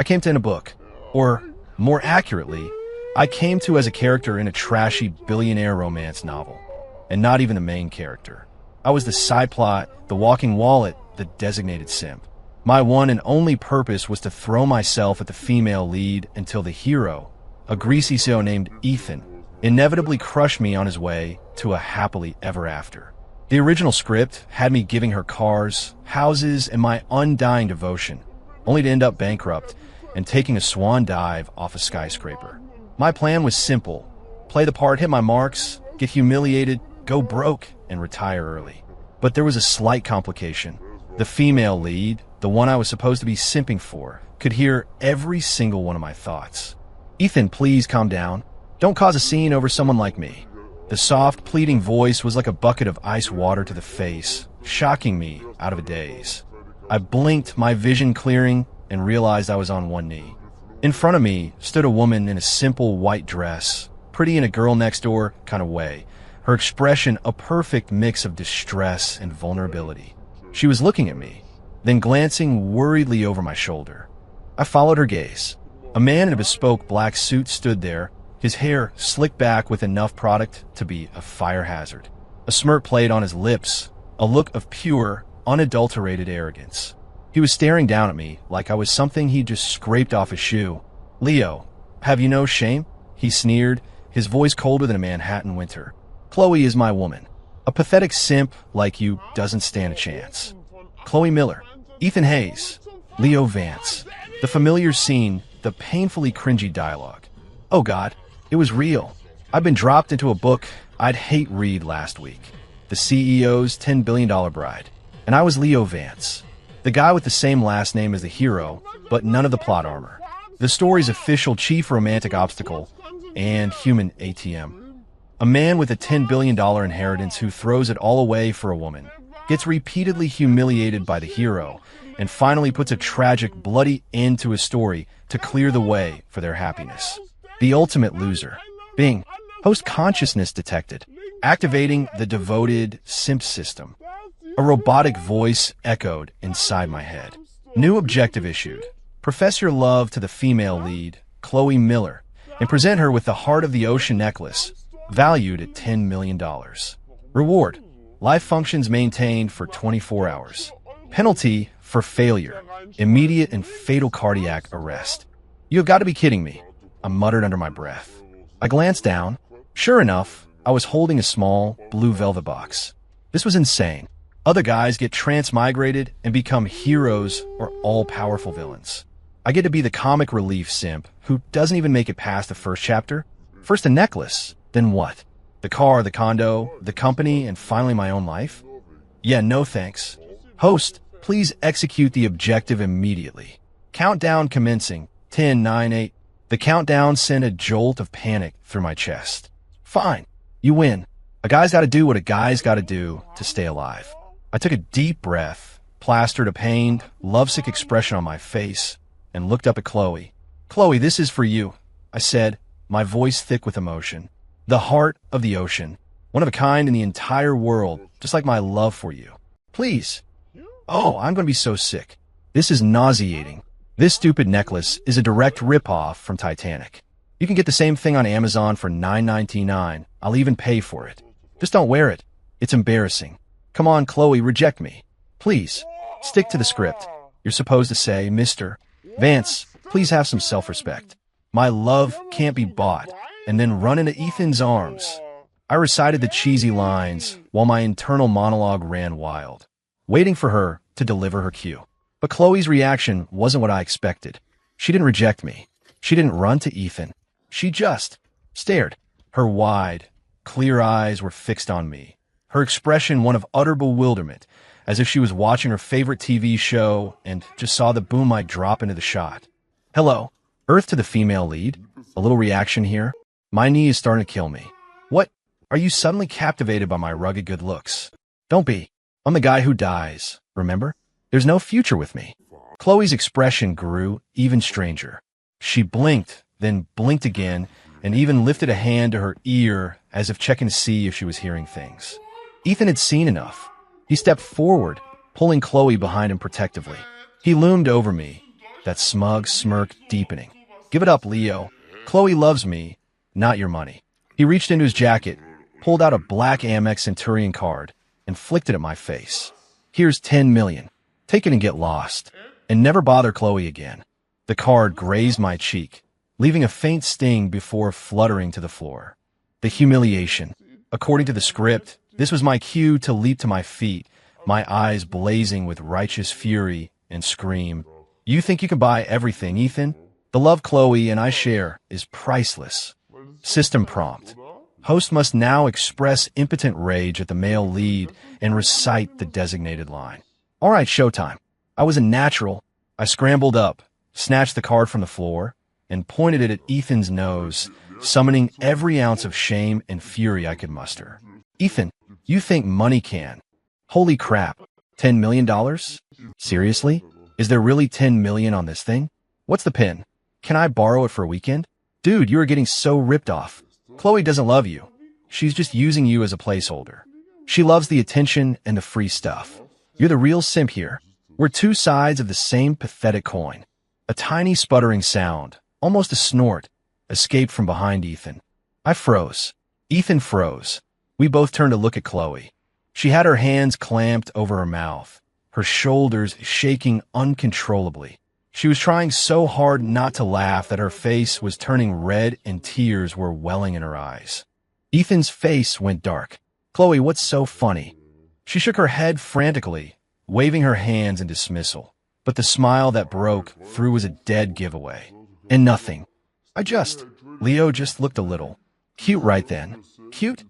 came to in a book. Or, more accurately, I came to as a character in a trashy billionaire romance novel. And not even the main character. I was the side plot, the walking wallet, the designated simp. My one and only purpose was to throw myself at the female lead until the hero, a greasy CEO named Ethan, inevitably crushed me on his way to a happily ever after. The original script had me giving her cars, houses, and my undying devotion, only to end up bankrupt and taking a swan dive off a skyscraper. My plan was simple: play the part, hit my marks, get humiliated, go broke, and retire early. But there was a slight complication. The female lead, the one I was supposed to be simping for, could hear every single one of my thoughts. "Ethan, please calm down. Don't cause a scene over someone like me." The soft, pleading voice was like a bucket of ice water to the face, shocking me out of a daze. I blinked, my vision clearing, and realized I was on one knee. In front of me stood a woman in a simple white dress, pretty in a girl next door kind of way, her expression a perfect mix of distress and vulnerability. She was looking at me, then glancing worriedly over my shoulder. I followed her gaze. A man in a bespoke black suit stood there, his hair slicked back with enough product to be a fire hazard. A smirk played on his lips, a look of pure, unadulterated arrogance. He was staring down at me like I was something he'd just scraped off his shoe. "Leo, have you no shame?" he sneered, his voice colder than a Manhattan winter. "Chloe is my woman. A pathetic simp like you doesn't stand a chance." Chloe Miller, Ethan Hayes, Leo Vance. The familiar scene, the painfully cringy dialogue. Oh God, it was real. I'd been dropped into a book I'd hate read last week. The CEO's $10 billion bride. And I was Leo Vance. The guy with the same last name as the hero, but none of the plot armor. The story's official chief romantic obstacle and human ATM. A man with a $10 billion inheritance who throws it all away for a woman, gets repeatedly humiliated by the hero, and finally puts a tragic, bloody end to his story to clear the way for their happiness. The ultimate loser. Bing. Post-consciousness detected. Activating the devoted simp system. A robotic voice echoed inside my head. New objective issued. Profess your love to the female lead, Chloe Miller, and present her with the Heart of the Ocean necklace, valued at $10 million. Reward. Life functions maintained for 24 hours. Penalty for failure. Immediate and fatal cardiac arrest. "You have got to be kidding me," I muttered under my breath. I glanced down. Sure enough, I was holding a small, blue velvet box. This was insane. Other guys get transmigrated and become heroes or all-powerful villains. I get to be the comic relief simp who doesn't even make it past the first chapter. First a necklace, then what? The car, the condo, the company, and finally my own life? Yeah, no thanks. Host, please execute the objective immediately. Countdown commencing. 10, 9, 8. The countdown sent a jolt of panic through my chest. Fine. You win. A guy's gotta do what a guy's gotta do to stay alive. I took a deep breath, plastered a pained, lovesick expression on my face, and looked up at Chloe. "Chloe, this is for you," I said, my voice thick with emotion. "The heart of the ocean. One of a kind in the entire world, just like my love for you. Please." Oh, I'm gonna be so sick. This is nauseating. This stupid necklace is a direct ripoff from Titanic. You can get the same thing on Amazon for $9.99. I'll even pay for it. Just don't wear it. It's embarrassing. Come on, Chloe, reject me. Please, stick to the script. You're supposed to say, "Mr. Vance, please have some self-respect. My love can't be bought," and then run into Ethan's arms. I recited the cheesy lines while my internal monologue ran wild, waiting for her to deliver her cue. But Chloe's reaction wasn't what I expected. She didn't reject me. She didn't run to Ethan. She just stared. Her wide, clear eyes were fixed on me. Her expression one of utter bewilderment, as if she was watching her favorite TV show and just saw the boom mic drop into the shot. "Hello." Earth to the female lead. A little reaction here. My knee is starting to kill me. "What? Are you suddenly captivated by my rugged good looks?" "Don't be. I'm the guy who dies, remember? There's no future with me." Chloe's expression grew even stranger. She blinked, then blinked again, and even lifted a hand to her ear as if checking to see if she was hearing things. Ethan had seen enough. He stepped forward, pulling Chloe behind him protectively. He loomed over me, that smug smirk deepening. Give it up, Leo. Chloe loves me, not your money. He reached into his jacket, pulled out a black Amex Centurion card, and flicked it at my face. Here's 10 million. Take it and get lost. And never bother Chloe again. The card grazed my cheek, leaving a faint sting before fluttering to the floor. The humiliation. According to the script, this was my cue to leap to my feet, my eyes blazing with righteous fury, and scream, "You think you can buy everything, Ethan? The love Chloe and I share is priceless." System prompt. Host must now express impotent rage at the male lead and recite the designated line. All right, showtime. I was a natural. I scrambled up, snatched the card from the floor, and pointed it at Ethan's nose, summoning every ounce of shame and fury I could muster. "Ethan, you think money can? Holy crap. $10 million? Seriously? Is there really 10 million on this thing? What's the pin? Can I borrow it for a weekend? Dude, you are getting so ripped off. Chloe doesn't love you. She's just using you as a placeholder. She loves the attention and the free stuff. You're the real simp here. We're two sides of the same pathetic coin." A tiny sputtering sound, almost a snort, escaped from behind Ethan. I froze. Ethan froze. We both turned to look at Chloe. She had her hands clamped over her mouth, her shoulders shaking uncontrollably. She was trying so hard not to laugh that her face was turning red and tears were welling in her eyes. Ethan's face went dark. "Chloe, what's so funny?" She shook her head frantically, waving her hands in dismissal. But the smile that broke through was a dead giveaway. And nothing. Leo just looked a little. Cute right then. Cute?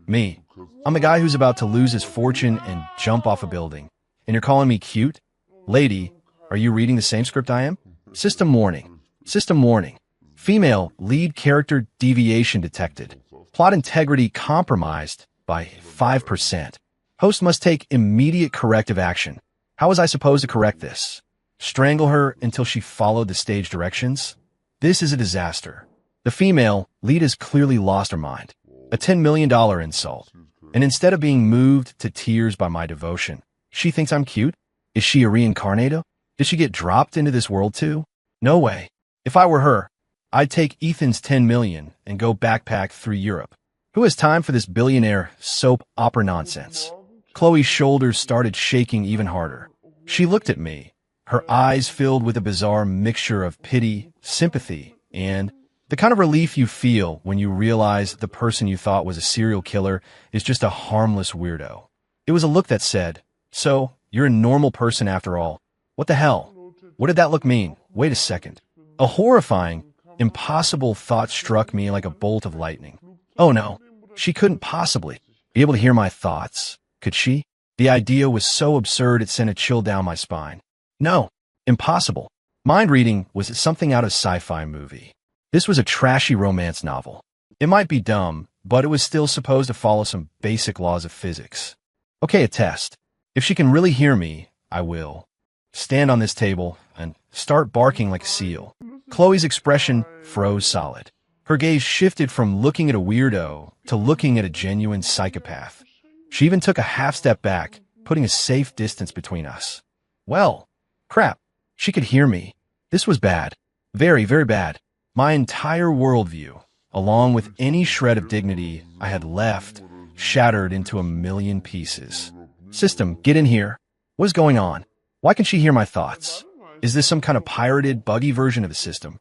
Me. I'm the guy who's about to lose his fortune and jump off a building. And you're calling me cute? Lady, are you reading the same script I am? System warning. System warning. Female lead character deviation detected. Plot integrity compromised by 5%. Host must take immediate corrective action. How was I supposed to correct this? Strangle her until she followed the stage directions? This is a disaster. The female lead has clearly lost her mind. A $10 million insult. And instead of being moved to tears by my devotion, she thinks I'm cute? Is she a reincarnator? Did she get dropped into this world too? No way. If I were her, I'd take Ethan's 10 million and go backpack through Europe. Who has time for this billionaire soap opera nonsense? Chloe's shoulders started shaking even harder. She looked at me, her eyes filled with a bizarre mixture of pity, sympathy, and the kind of relief you feel when you realize the person you thought was a serial killer is just a harmless weirdo. It was a look that said, "So, you're a normal person after all. What the hell? What did that look mean? Wait a second." A horrifying, impossible thought struck me like a bolt of lightning. Oh no, she couldn't possibly be able to hear my thoughts. Could she? The idea was so absurd it sent a chill down my spine. No, impossible. Mind reading was something out of a sci-fi movie. This was a trashy romance novel. It might be dumb, but it was still supposed to follow some basic laws of physics. Okay, a test. If she can really hear me, I will stand on this table and start barking like a seal. Chloe's expression froze solid. Her gaze shifted from looking at a weirdo to looking at a genuine psychopath. She even took a half step back, putting a safe distance between us. Well, crap. She could hear me. This was bad. Very, very bad. My entire worldview, along with any shred of dignity I had left, shattered into a million pieces. System, get in here. What is going on? Why can she hear my thoughts? Is this some kind of pirated, buggy version of the system?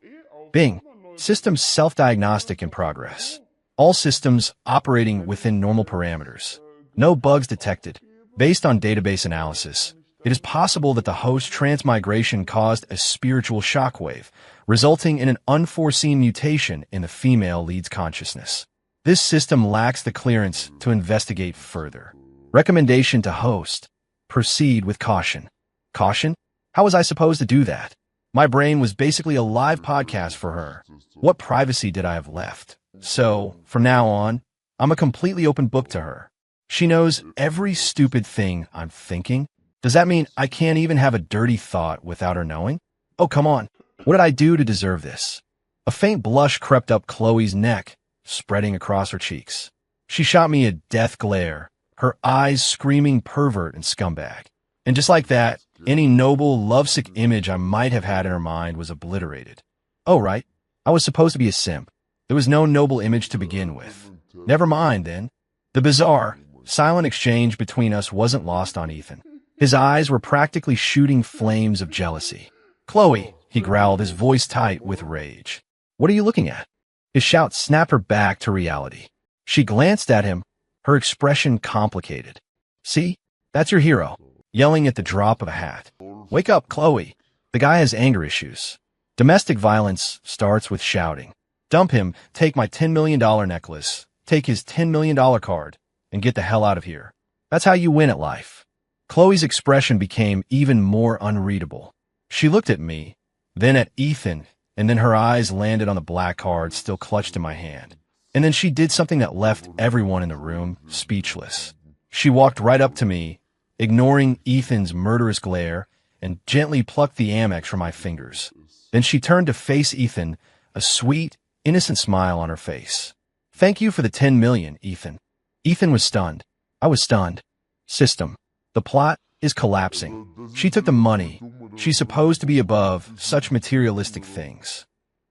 Bing. System self-diagnostic in progress. All systems operating within normal parameters. No bugs detected. Based on database analysis, it is possible that the host transmigration caused a spiritual shockwave, resulting in an unforeseen mutation in the female lead's consciousness. This system lacks the clearance to investigate further. Recommendation to host. Proceed with caution. Caution? How was I supposed to do that? My brain was basically a live podcast for her. What privacy did I have left? So, from now on, I'm a completely open book to her. She knows every stupid thing I'm thinking. Does that mean I can't even have a dirty thought without her knowing? Oh, come on. What did I do to deserve this? A faint blush crept up Chloe's neck, spreading across her cheeks. She shot me a death glare, her eyes screaming pervert and scumbag. And just like that, Any noble, lovesick image I might have had in her mind was obliterated. Oh, right. I was supposed to be a simp. There was no noble image to begin with. Never mind, then. The bizarre, silent exchange between us wasn't lost on Ethan. His eyes were practically shooting flames of jealousy. "Chloe," he growled, his voice tight with rage. "What are you looking at?" His shout snapped her back to reality. She glanced at him, her expression complicated. "See? That's your hero, yelling at the drop of a hat. Wake up, Chloe. The guy has anger issues. Domestic violence starts with shouting. Dump him, take my $10 million necklace, take his $10 million card, and get the hell out of here. That's how you win at life." Chloe's expression became even more unreadable. She looked at me, then at Ethan, and then her eyes landed on the black card still clutched in my hand. And then she did something that left everyone in the room speechless. She walked right up to me, ignoring Ethan's murderous glare, and gently plucked the Amex from my fingers. Then she turned to face Ethan, a sweet, innocent smile on her face. "Thank you for the 10 million, Ethan." Ethan was stunned. I was stunned. System. The plot is collapsing. She took the money. She's supposed to be above such materialistic things.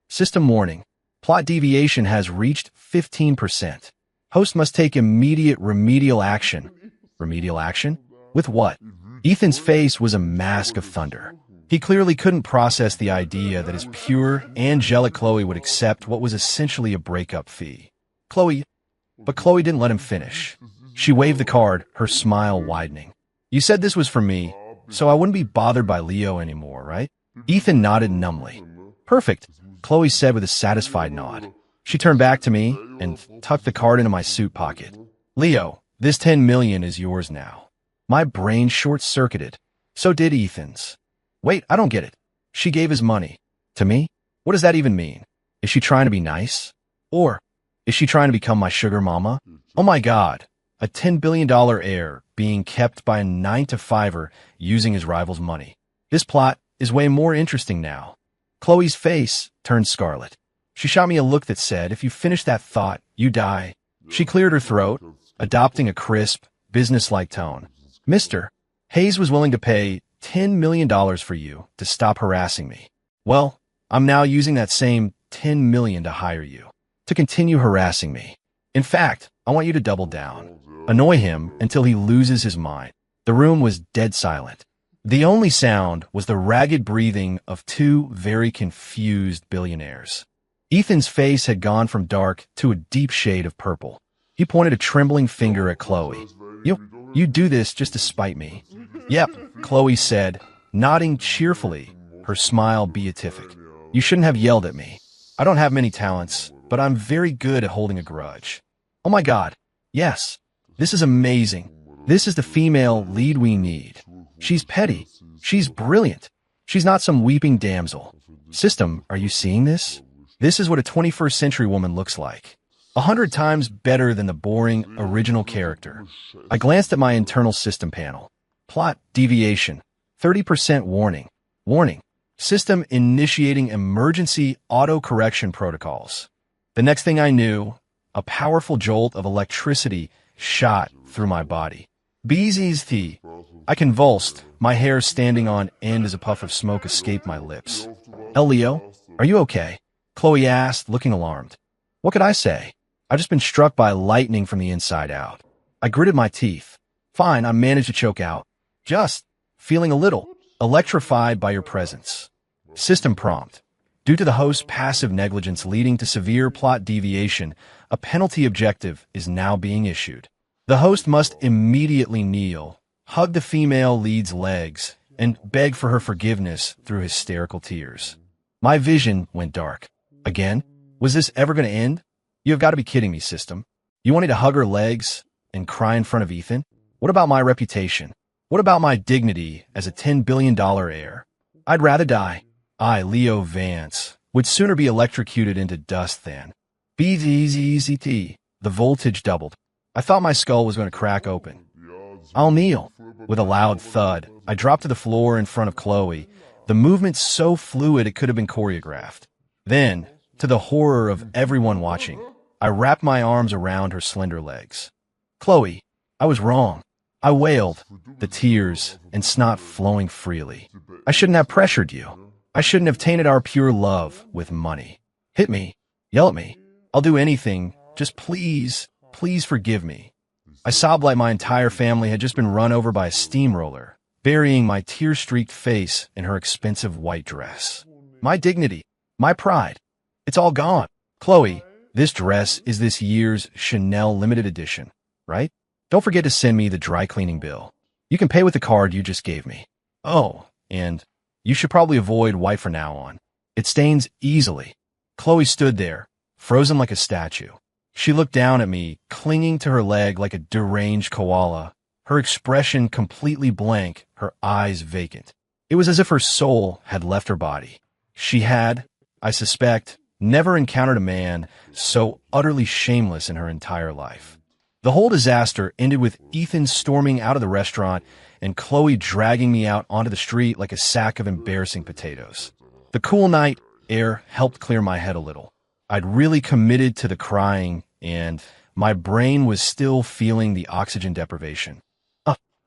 System warning. Plot deviation has reached 15%. Host must take immediate remedial action. Remedial action? With what? Ethan's face was a mask of thunder. He clearly couldn't process the idea that his pure, angelic Chloe would accept what was essentially a breakup fee. But Chloe didn't let him finish. She waved the card, her smile widening. "You said this was for me, so I wouldn't be bothered by Leo anymore, right?" Ethan nodded numbly. "Perfect," Chloe said with a satisfied nod. She turned back to me and tucked the card into my suit pocket. "Leo, this 10 million is yours now." My brain short-circuited. So did Ethan's. Wait, I don't get it. She gave his money. To me? What does that even mean? Is she trying to be nice? Or is she trying to become my sugar mama? Oh my God. A $10 billion heir being kept by a 9-to-5er using his rival's money. This plot is way more interesting now. Chloe's face turned scarlet. She shot me a look that said, "If you finish that thought, you die." She cleared her throat, adopting a crisp, business-like tone. "Mister, Hayes was willing to pay $10 million for you to stop harassing me. Well, I'm now using that same $10 million to hire you, to continue harassing me. In fact, I want you to double down. Annoy him until he loses his mind." The room was dead silent. The only sound was the ragged breathing of two very confused billionaires. Ethan's face had gone from dark to a deep shade of purple. He pointed a trembling finger at Chloe. You do this just to spite me." "Yep," Chloe said, nodding cheerfully, her smile beatific. "You shouldn't have yelled at me. I don't have many talents, but I'm very good at holding a grudge." "Oh my God. Yes. This is amazing. This is the female lead we need. She's petty. She's brilliant. She's not some weeping damsel. System, are you seeing this? This is what a 21st century woman looks like. 100 times better than the boring, original character." I glanced at my internal system panel. Plot deviation. 30% warning. Warning. System initiating emergency auto-correction protocols. The next thing I knew, a powerful jolt of electricity shot through my body. BZT. I convulsed, my hair standing on end as a puff of smoke escaped my lips. "Leo, are you okay?" Chloe asked, looking alarmed. What could I say? I've just been struck by lightning from the inside out. I gritted my teeth. "Fine, I managed to choke out. Just feeling a little electrified by your presence." System prompt. Due to the host's passive negligence leading to severe plot deviation, a penalty objective is now being issued. The host must immediately kneel, hug the female lead's legs, and beg for her forgiveness through hysterical tears. My vision went dark. Again? Was this ever going to end? You have got to be kidding me, System. You wanted to hug her legs and cry in front of Ethan? What about my reputation? What about my dignity as a $10 billion heir? I'd rather die. I, Leo Vance, would sooner be electrocuted into dust than. BZZZT. The voltage doubled. I thought my skull was going to crack open. "I'll kneel." With a loud thud, I dropped to the floor in front of Chloe, the movement so fluid it could have been choreographed. Then, to the horror of everyone watching, I wrapped my arms around her slender legs. "Chloe, I was wrong. I wailed, the tears and snot flowing freely. I shouldn't have pressured you. I shouldn't have tainted our pure love with money. Hit me. Yell at me. I'll do anything. Just please, please forgive me. I sobbed like my entire family had just been run over by a steamroller, burying my tear-streaked face in her expensive white dress. My dignity, my pride, it's all gone. Chloe, this dress is this year's Chanel limited edition, right? Don't forget to send me the dry cleaning bill. You can pay with the card you just gave me. Oh, and you should probably avoid white from now on. It stains easily. Chloe stood there, frozen like a statue. She looked down at me, clinging to her leg like a deranged koala, her expression completely blank, her eyes vacant. It was as if her soul had left her body. She had, I suspect, never encountered a man so utterly shameless in her entire life. The whole disaster ended with Ethan storming out of the restaurant and Chloe dragging me out onto the street like a sack of embarrassing potatoes. The cool night air helped clear my head a little. I'd really committed to the crying, and my brain was still feeling the oxygen deprivation.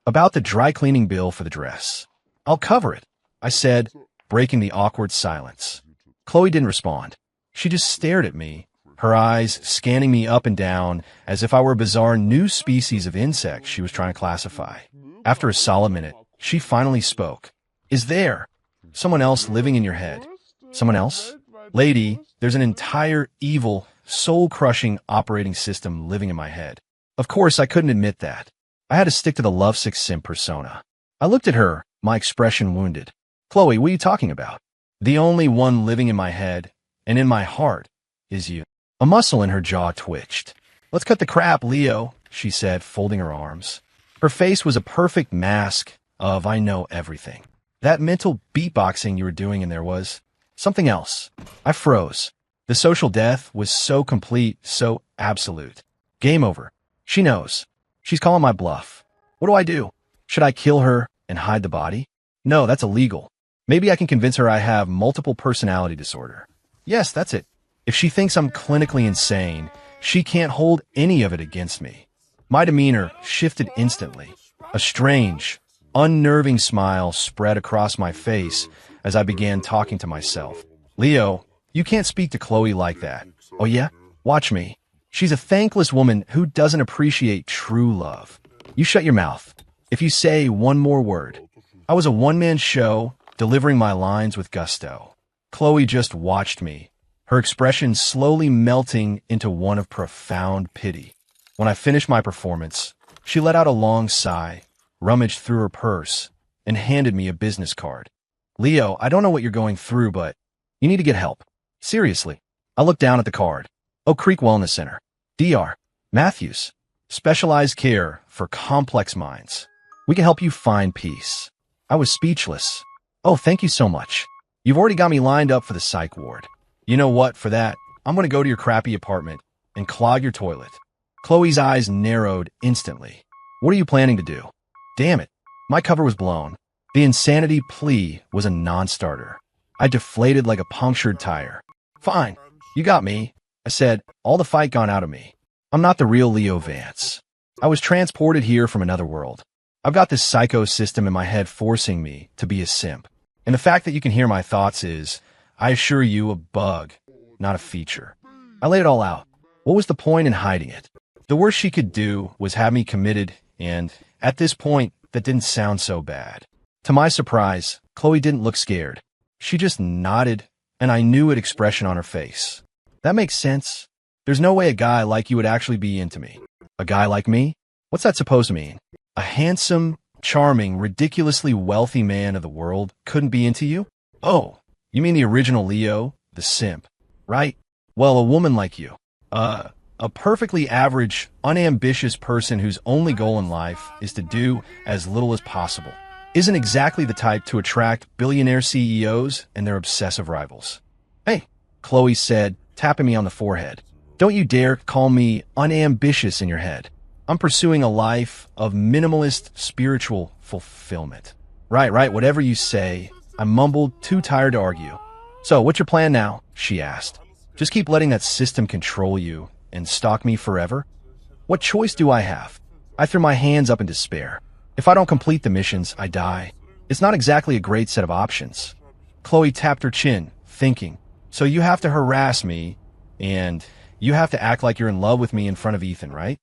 About the dry cleaning bill for the dress. I'll cover it, I said, breaking the awkward silence. Chloe didn't respond. She just stared at me, her eyes scanning me up and down as if I were a bizarre new species of insect she was trying to classify. After a solid minute, she finally spoke. Is there someone else living in your head? Someone else? Lady, there's an entire evil, soul-crushing operating system living in my head. Of course, I couldn't admit that. I had to stick to the lovesick simp persona. I looked at her, my expression wounded. Chloe, what are you talking about? The only one living in my head, and in my heart, is you. A muscle in her jaw twitched. Let's cut the crap, Leo, she said, folding her arms. Her face was a perfect mask of I know everything. That mental beatboxing you were doing in there was something else. I froze. The social death was so complete, so absolute. Game over. She knows. She's calling my bluff. What do I do? Should I kill her and hide the body? No, that's illegal. Maybe I can convince her I have multiple personality disorder. Yes, that's it. If she thinks I'm clinically insane, she can't hold any of it against me. My demeanor shifted instantly. A strange, unnerving smile spread across my face as I began talking to myself. Leo, you can't speak to Chloe like that. Oh yeah? Watch me. She's a thankless woman who doesn't appreciate true love. You shut your mouth. If you say one more word. I was a one-man show, delivering my lines with gusto. Chloe just watched me, her expression slowly melting into one of profound pity. When I finished my performance, she let out a long sigh, rummaged through her purse, and handed me a business card. Leo, I don't know what you're going through, but you need to get help. Seriously. I looked down at the card. Oak Creek Wellness Center. Dr. Matthews. Specialized care for complex minds. We can help you find peace. I was speechless. Oh, thank you so much. You've already got me lined up for the psych ward. You know what? For that, I'm going to go to your crappy apartment and clog your toilet. Chloe's eyes narrowed instantly. What are you planning to do? Damn it. My cover was blown. The insanity plea was a non-starter. I deflated like a punctured tire. Fine. You got me. I said, all the fight gone out of me. I'm not the real Leo Vance. I was transported here from another world. I've got this psycho system in my head forcing me to be a simp. And the fact that you can hear my thoughts is, I assure you, a bug, not a feature. I laid it all out. What was the point in hiding it? The worst she could do was have me committed, and at this point, that didn't sound so bad. To my surprise, Chloe didn't look scared. She just nodded, and I knew an expression on her face. That makes sense. There's no way a guy like you would actually be into me. A guy like me? What's that supposed to mean? A handsome, charming, ridiculously wealthy man of the world couldn't be into you? Oh, you mean the original Leo, the simp, right? Well, a woman like you. A perfectly average, unambitious person whose only goal in life is to do as little as possible. Isn't exactly the type to attract billionaire CEOs and their obsessive rivals. Hey, Chloe said, tapping me on the forehead. Don't you dare call me unambitious in your head. I'm pursuing a life of minimalist spiritual fulfillment. Right, whatever you say. I mumbled, too tired to argue. So, what's your plan now? She asked. Just keep letting that system control you and stalk me forever? What choice do I have? I threw my hands up in despair. If I don't complete the missions, I die. It's not exactly a great set of options. Chloe tapped her chin, thinking, so you have to harass me, and you have to act like you're in love with me in front of Ethan, right?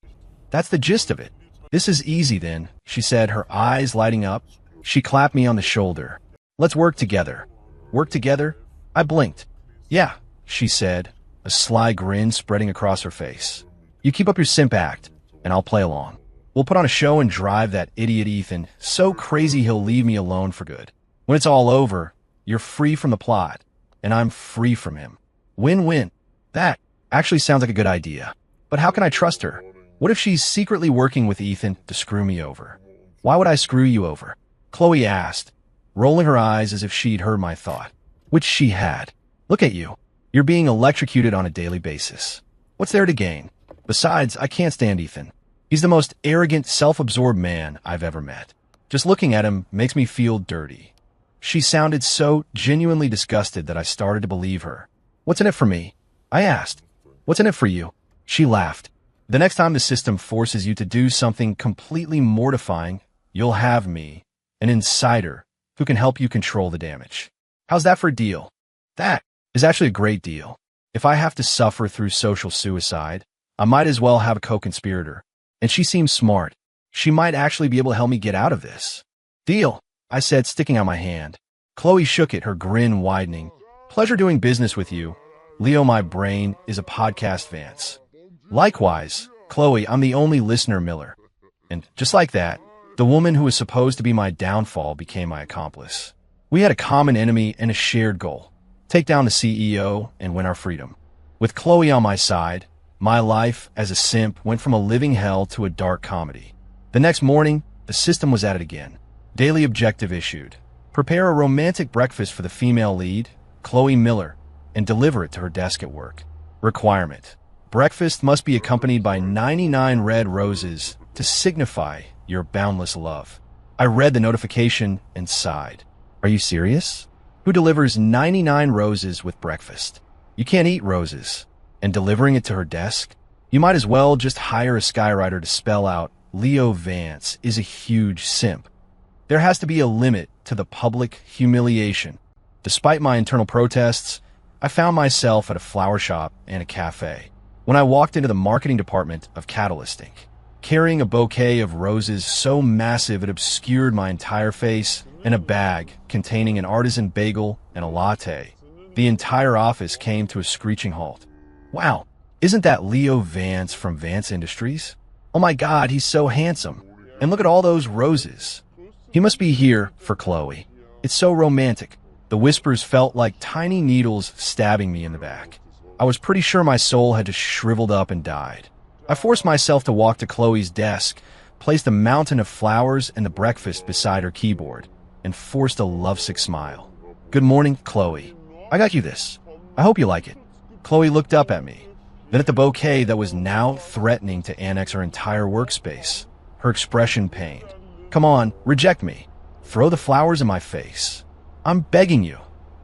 That's the gist of it. This is easy then, she said, her eyes lighting up. She clapped me on the shoulder. Let's work together. Work together? I blinked. Yeah, she said, a sly grin spreading across her face. You keep up your simp act, and I'll play along. We'll put on a show and drive that idiot Ethan so crazy he'll leave me alone for good. When it's all over, you're free from the plot, and I'm free from him. Win-win. That actually sounds like a good idea. But how can I trust her? What if she's secretly working with Ethan to screw me over? Why would I screw you over? Chloe asked, rolling her eyes as if she'd heard my thought. Which she had. Look at you. You're being electrocuted on a daily basis. What's there to gain? Besides, I can't stand Ethan. He's the most arrogant, self-absorbed man I've ever met. Just looking at him makes me feel dirty. She sounded so genuinely disgusted that I started to believe her. What's in it for me? I asked. What's in it for you? She laughed. The next time the system forces you to do something completely mortifying, you'll have me, an insider, who can help you control the damage. How's that for a deal? That is actually a great deal. If I have to suffer through social suicide, I might as well have a co-conspirator. And she seems smart. She might actually be able to help me get out of this. Deal, I said, sticking out my hand. Chloe shook it, her grin widening. Pleasure doing business with you. Leo, my brain is a podcast Vance. Likewise, Chloe, I'm the only listener Miller. And just like that, the woman who was supposed to be my downfall became my accomplice. We had a common enemy and a shared goal. Take down the CEO and win our freedom. With Chloe on my side, my life as a simp went from a living hell to a dark comedy. The next morning, the system was at it again. Daily objective issued. Prepare a romantic breakfast for the female lead, Chloe Miller, and deliver it to her desk at work. Requirement. Breakfast must be accompanied by 99 red roses to signify your boundless love. I read the notification and sighed. Are you serious? Who delivers 99 roses with breakfast? You can't eat roses. And delivering it to her desk? You might as well just hire a skywriter to spell out Leo Vance is a huge simp. There has to be a limit to the public humiliation. Despite my internal protests, I found myself at a flower shop and a cafe. When I walked into the marketing department of Catalyst Inc., carrying a bouquet of roses so massive it obscured my entire face and a bag containing an artisan bagel and a latte, the entire office came to a screeching halt. Wow, isn't that Leo Vance from Vance Industries? Oh my God, he's so handsome. And look at all those roses. He must be here for Chloe. It's so romantic. The whispers felt like tiny needles stabbing me in the back. I was pretty sure my soul had just shriveled up and died. I forced myself to walk to Chloe's desk, placed a mountain of flowers and the breakfast beside her keyboard, and forced a lovesick smile. Good morning, Chloe. I got you this. I hope you like it. Chloe looked up at me, then at the bouquet that was now threatening to annex her entire workspace. Her expression pained. Come on, reject me. Throw the flowers in my face. I'm begging you.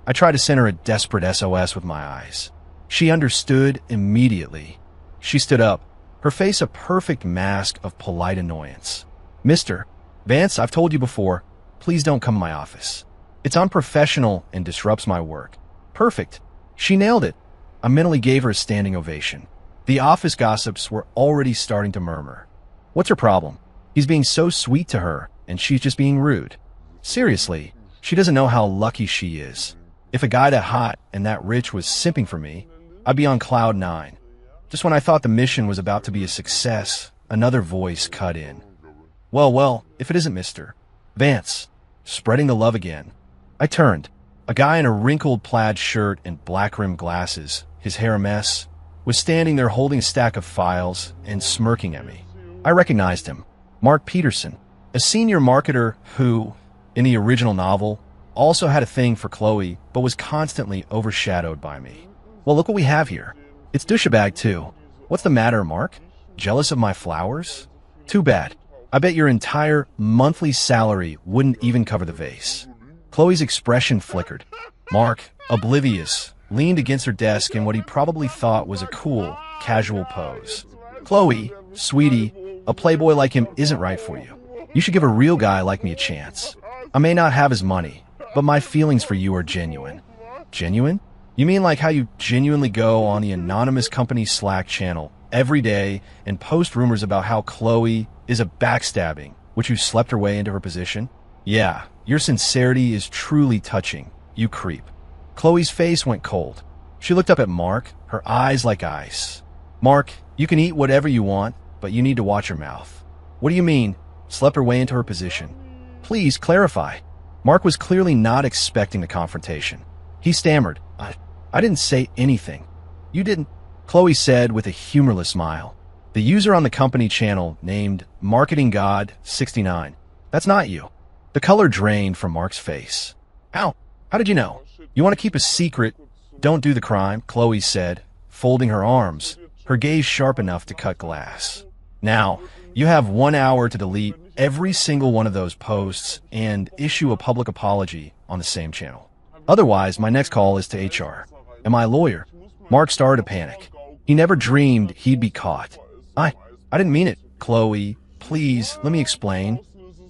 I tried to send her a desperate SOS with my eyes. She understood immediately. She stood up, her face a perfect mask of polite annoyance. Mr. Vance, I've told you before, please don't come to my office. It's unprofessional and disrupts my work. Perfect. She nailed it. I mentally gave her a standing ovation. The office gossips were already starting to murmur. What's her problem? He's being so sweet to her, and she's just being rude. Seriously, she doesn't know how lucky she is. If a guy that hot and that rich was simping for me, I'd be on cloud 9. Just when I thought the mission was about to be a success, another voice cut in. Well, if it isn't Mr. Vance, spreading the love again. I turned. A guy in a wrinkled plaid shirt and black-rimmed glasses, his hair a mess, was standing there holding a stack of files and smirking at me. I recognized him. Mark Peterson, a senior marketer who, in the original novel, also had a thing for Chloe but was constantly overshadowed by me. Well, look what we have here. It's douchebag too. What's the matter, Mark? Jealous of my flowers? Too bad. I bet your entire monthly salary wouldn't even cover the vase. Chloe's expression flickered. Mark, oblivious, leaned against her desk in what he probably thought was a cool, casual pose. Chloe, sweetie, A playboy like him isn't right for you. You should give a real guy like me a chance. I may not have his money, but my feelings for you are genuine. Genuine? You mean like how you genuinely go on the anonymous company Slack channel every day and post rumors about how Chloe is a backstabbing, which you slept her way into her position? Yeah, your sincerity is truly touching, you creep. Chloe's face went cold. She looked up at Mark, her eyes like ice. Mark, you can eat whatever you want, but you need to watch your mouth. What do you mean, slept her way into her position? Please clarify. Mark was clearly not expecting the confrontation. He stammered, I didn't say anything. You didn't, Chloe said with a humorless smile. The user on the company channel named Marketing God 69. That's not you. The color drained from Mark's face. Ow, how did you know? You want to keep a secret? Don't do the crime, Chloe said, folding her arms, her gaze sharp enough to cut glass. Now, you have 1 hour to delete every single one of those posts and issue a public apology on the same channel. Otherwise, my next call is to HR. And my lawyer. Mark started to panic. He never dreamed he'd be caught. I didn't mean it, Chloe. Please, let me explain.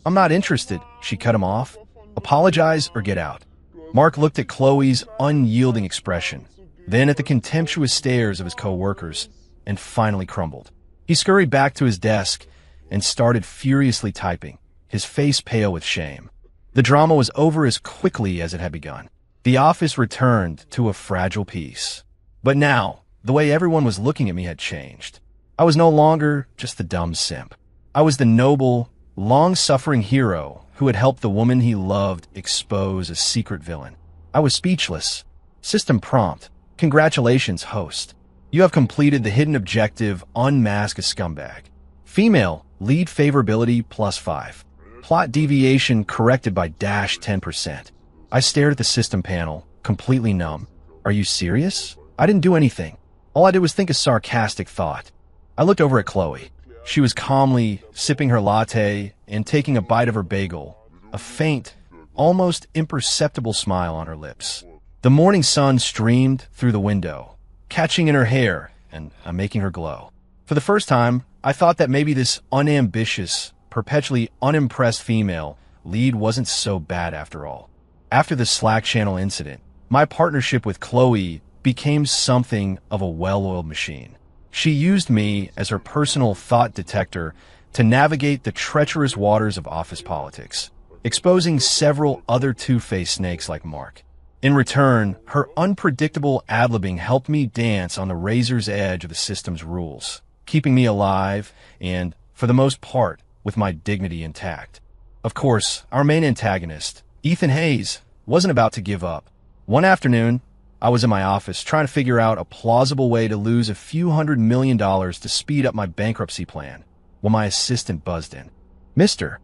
I'm not interested, she cut him off. Apologize or get out. Mark looked at Chloe's unyielding expression, then at the contemptuous stares of his co-workers, and finally crumbled. He scurried back to his desk and started furiously typing, his face pale with shame. The drama was over as quickly as it had begun. The office returned to a fragile peace. But now, the way everyone was looking at me had changed. I was no longer just the dumb simp. I was the noble, long-suffering hero who had helped the woman he loved expose a secret villain. I was speechless. System prompt. Congratulations, host. You have completed the hidden objective, unmask a scumbag. Female, lead favorability +5. Plot deviation corrected by -10%. I stared at the system panel, completely numb. Are you serious? I didn't do anything. All I did was think a sarcastic thought. I looked over at Chloe. She was calmly sipping her latte and taking a bite of her bagel, a faint, almost imperceptible smile on her lips. The morning sun streamed through the window, catching in her hair and making her glow. For the first time, I thought that maybe this unambitious, perpetually unimpressed female lead wasn't so bad after all. After the Slack channel incident, my partnership with Chloe became something of a well-oiled machine. She used me as her personal thought detector to navigate the treacherous waters of office politics, exposing several other two-faced snakes like Mark. In return, her unpredictable ad-libbing helped me dance on the razor's edge of the system's rules, keeping me alive and, for the most part, with my dignity intact. Of course, our main antagonist, Ethan Hayes, wasn't about to give up. One afternoon, I was in my office trying to figure out a plausible way to lose a few $100 million to speed up my bankruptcy plan when my assistant buzzed in. Mr.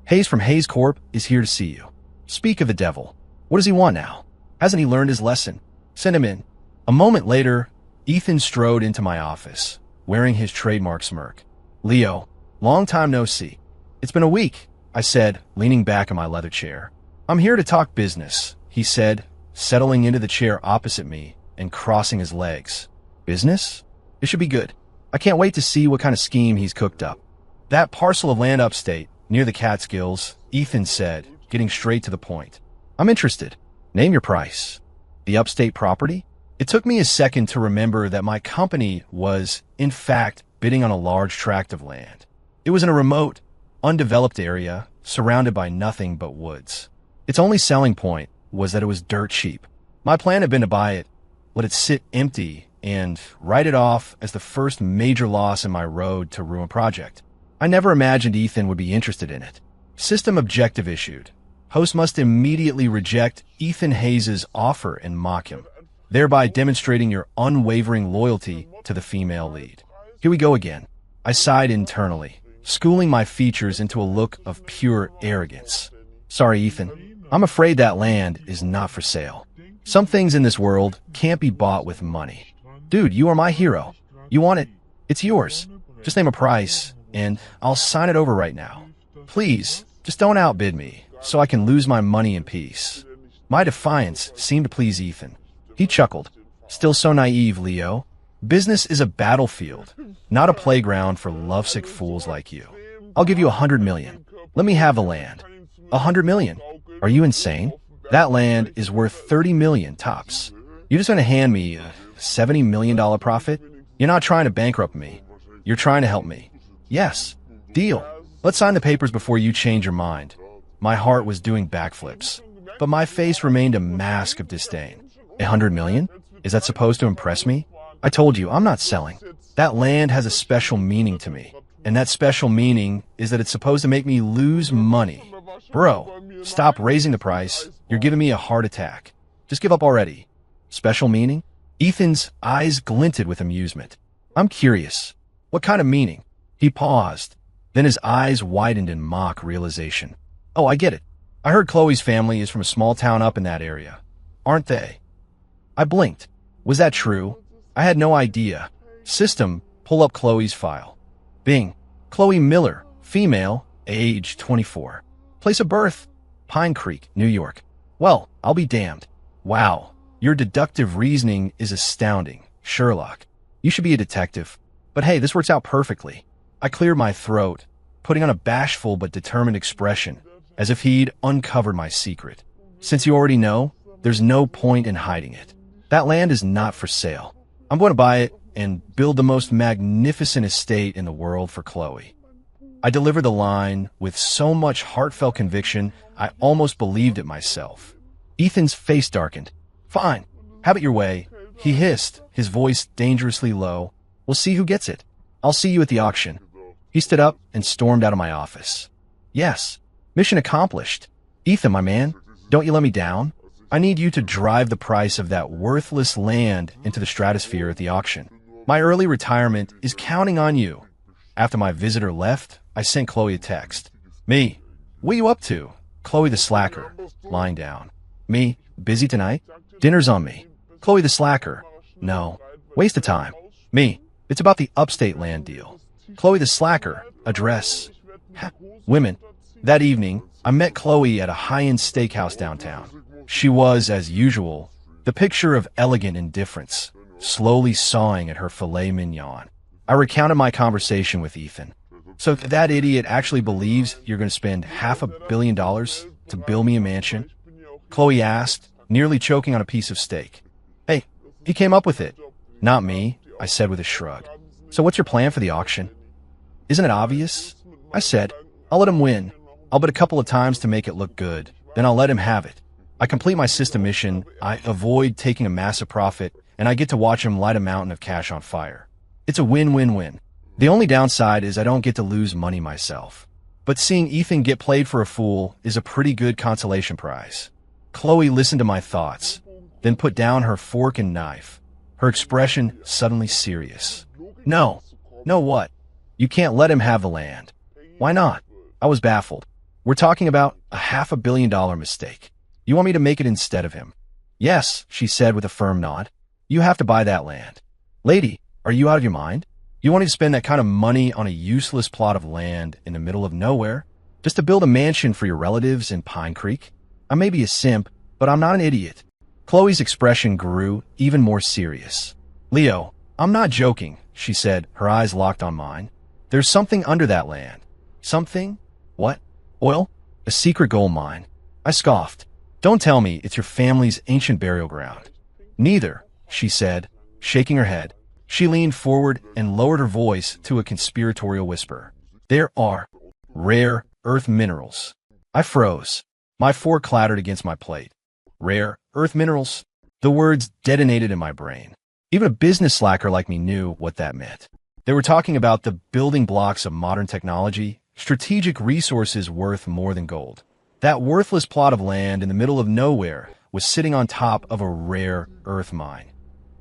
Hayes from Hayes Corp is here to see you. Speak of the devil. What does he want now? Hasn't he learned his lesson? Send him in. A moment later, Ethan strode into my office, wearing his trademark smirk. Leo, long time no see. It's been a week, I said, leaning back in my leather chair. I'm here to talk business, he said, settling into the chair opposite me and crossing his legs. Business? It should be good. I can't wait to see what kind of scheme he's cooked up. That parcel of land upstate, near the Catskills, Ethan said, getting straight to the point. I'm interested. Name your price. The upstate property? It took me a second to remember that my company was, in fact, bidding on a large tract of land. It was in a remote, undeveloped area, surrounded by nothing but woods. Its only selling point was that it was dirt cheap. My plan had been to buy it, let it sit empty, and write it off as the first major loss in my road to ruin project. I never imagined Ethan would be interested in it. System objective issued. Host must immediately reject Ethan Hayes' offer and mock him, thereby demonstrating your unwavering loyalty to the female lead. Here we go again. I sighed internally, schooling my features into a look of pure arrogance. Sorry, Ethan. I'm afraid that land is not for sale. Some things in this world can't be bought with money. Dude, you are my hero. You want it? It's yours. Just name a price, and I'll sign it over right now. Please, just don't outbid me, so I can lose my money in peace. My defiance seemed to please Ethan. He chuckled. Still so naive, Leo. Business is a battlefield, not a playground for lovesick fools like you. I'll give you 100 million. Let me have the land. 100 million? Are you insane? That land is worth 30 million tops. You just want to hand me a $70 million profit? You're not trying to bankrupt me. You're trying to help me. Yes. Deal. Let's sign the papers before you change your mind. My heart was doing backflips, but my face remained a mask of disdain. 100 million? Is that supposed to impress me? I told you, I'm not selling. That land has a special meaning to me, and that special meaning is that it's supposed to make me lose money. Bro, stop raising the price. You're giving me a heart attack. Just give up already. Special meaning? Ethan's eyes glinted with amusement. I'm curious. What kind of meaning? He paused. Then his eyes widened in mock realization. Oh, I get it. I heard Chloe's family is from a small town up in that area. Aren't they? I blinked. Was that true? I had no idea. System, pull up Chloe's file. Bing. Chloe Miller, female, age 24. Place of birth, Pine Creek, New York. Well, I'll be damned. Wow, your deductive reasoning is astounding, Sherlock. You should be a detective. But hey, this works out perfectly. I cleared my throat, putting on a bashful but determined expression, as if he'd uncovered my secret. Since you already know, there's no point in hiding it. That land is not for sale. I'm going to buy it and build the most magnificent estate in the world for Chloe. I delivered the line with so much heartfelt conviction, I almost believed it myself. Ethan's face darkened. Fine, have it your way, he hissed, his voice dangerously low. We'll see who gets it. I'll see you at the auction. He stood up and stormed out of my office. Yes, mission accomplished. Ethan, my man, don't you let me down. I need you to drive the price of that worthless land into the stratosphere at the auction. My early retirement is counting on you. After my visitor left, I sent Chloe a text. Me, what you up to? Chloe the slacker, lying down. Me, busy tonight? Dinner's on me. Chloe the slacker. No, waste of time. Me, it's about the upstate land deal. Chloe the slacker, address. Women. That evening, I met Chloe at a high-end steakhouse downtown. She was, as usual, the picture of elegant indifference, slowly sawing at her filet mignon. I recounted my conversation with Ethan. So that idiot actually believes you're going to spend $500 million to build me a mansion? Chloe asked, nearly choking on a piece of steak. Hey, he came up with it. Not me, I said with a shrug. So what's your plan for the auction? Isn't it obvious? I said, I'll let him win. I'll bet a couple of times to make it look good. Then I'll let him have it. I complete my system mission, I avoid taking a massive profit, and I get to watch him light a mountain of cash on fire. It's a win-win-win. The only downside is I don't get to lose money myself. But seeing Ethan get played for a fool is a pretty good consolation prize. Chloe listened to my thoughts, then put down her fork and knife, her expression suddenly serious. No. No what? You can't let him have the land. Why not? I was baffled. We're talking about a $500 million mistake. You want me to make it instead of him? Yes, she said with a firm nod. You have to buy that land. Lady, are you out of your mind? You want to spend that kind of money on a useless plot of land in the middle of nowhere? Just to build a mansion for your relatives in Pine Creek? I may be a simp, but I'm not an idiot. Chloe's expression grew even more serious. Leo, I'm not joking, she said, her eyes locked on mine. There's something under that land. Something? What? Oil? A secret gold mine. I scoffed. Don't tell me it's your family's ancient burial ground. Neither, she said, shaking her head. She leaned forward and lowered her voice to a conspiratorial whisper. There are rare earth minerals. I froze. My fork clattered against my plate. Rare earth minerals? The words detonated in my brain. Even a business slacker like me knew what that meant. They were talking about the building blocks of modern technology, strategic resources worth more than gold. That worthless plot of land in the middle of nowhere was sitting on top of a rare earth mine.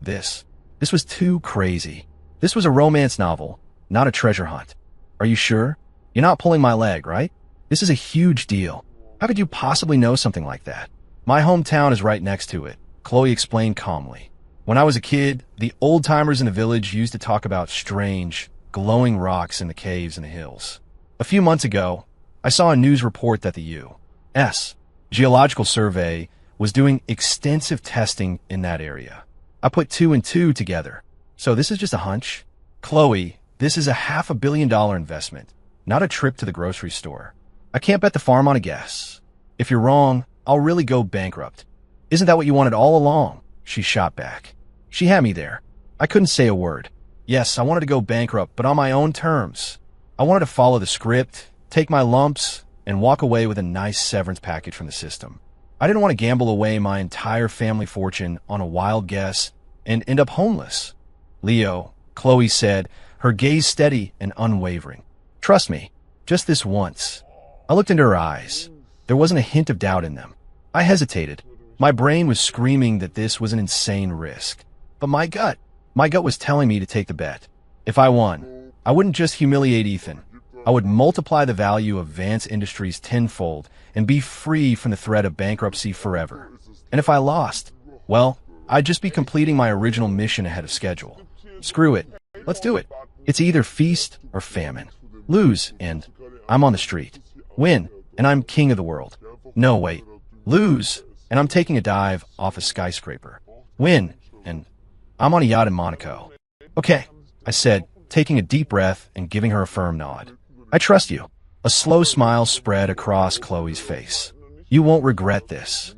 This was too crazy. This was a romance novel, not a treasure hunt. Are you sure? You're not pulling my leg, right? This is a huge deal. How could you possibly know something like that? My hometown is right next to it, Chloe explained calmly. When I was a kid, the old-timers in the village used to talk about strange, glowing rocks in the caves in the hills. A few months ago, I saw a news report that the U.S. Geological Survey was doing extensive testing in that area. I put two and two together. So this is just a hunch? Chloe, this is a $500 million investment, not a trip to the grocery store. I can't bet the farm on a guess. If you're wrong, I'll really go bankrupt. Isn't that what you wanted all along? She shot back. She had me there. I couldn't say a word. Yes, I wanted to go bankrupt, but on my own terms. I wanted to follow the script, take my lumps, and walk away with a nice severance package from the system. I didn't want to gamble away my entire family fortune on a wild guess and end up homeless. Leo, Chloe said, her gaze steady and unwavering. Trust me, just this once. I looked into her eyes. There wasn't a hint of doubt in them. I hesitated. My brain was screaming that this was an insane risk. But my gut was telling me to take the bet. If I won, I wouldn't just humiliate Ethan. I would multiply the value of Vance Industries tenfold and be free from the threat of bankruptcy forever. And if I lost, well, I'd just be completing my original mission ahead of schedule. Screw it. Let's do it. It's either feast or famine. Lose, and I'm on the street. Win, and I'm king of the world. No, wait. Lose, and I'm taking a dive off a skyscraper. Win, and I'm on a yacht in Monaco. Okay, I said, taking a deep breath and giving her a firm nod. I trust you. A slow smile spread across Chloe's face. You won't regret this.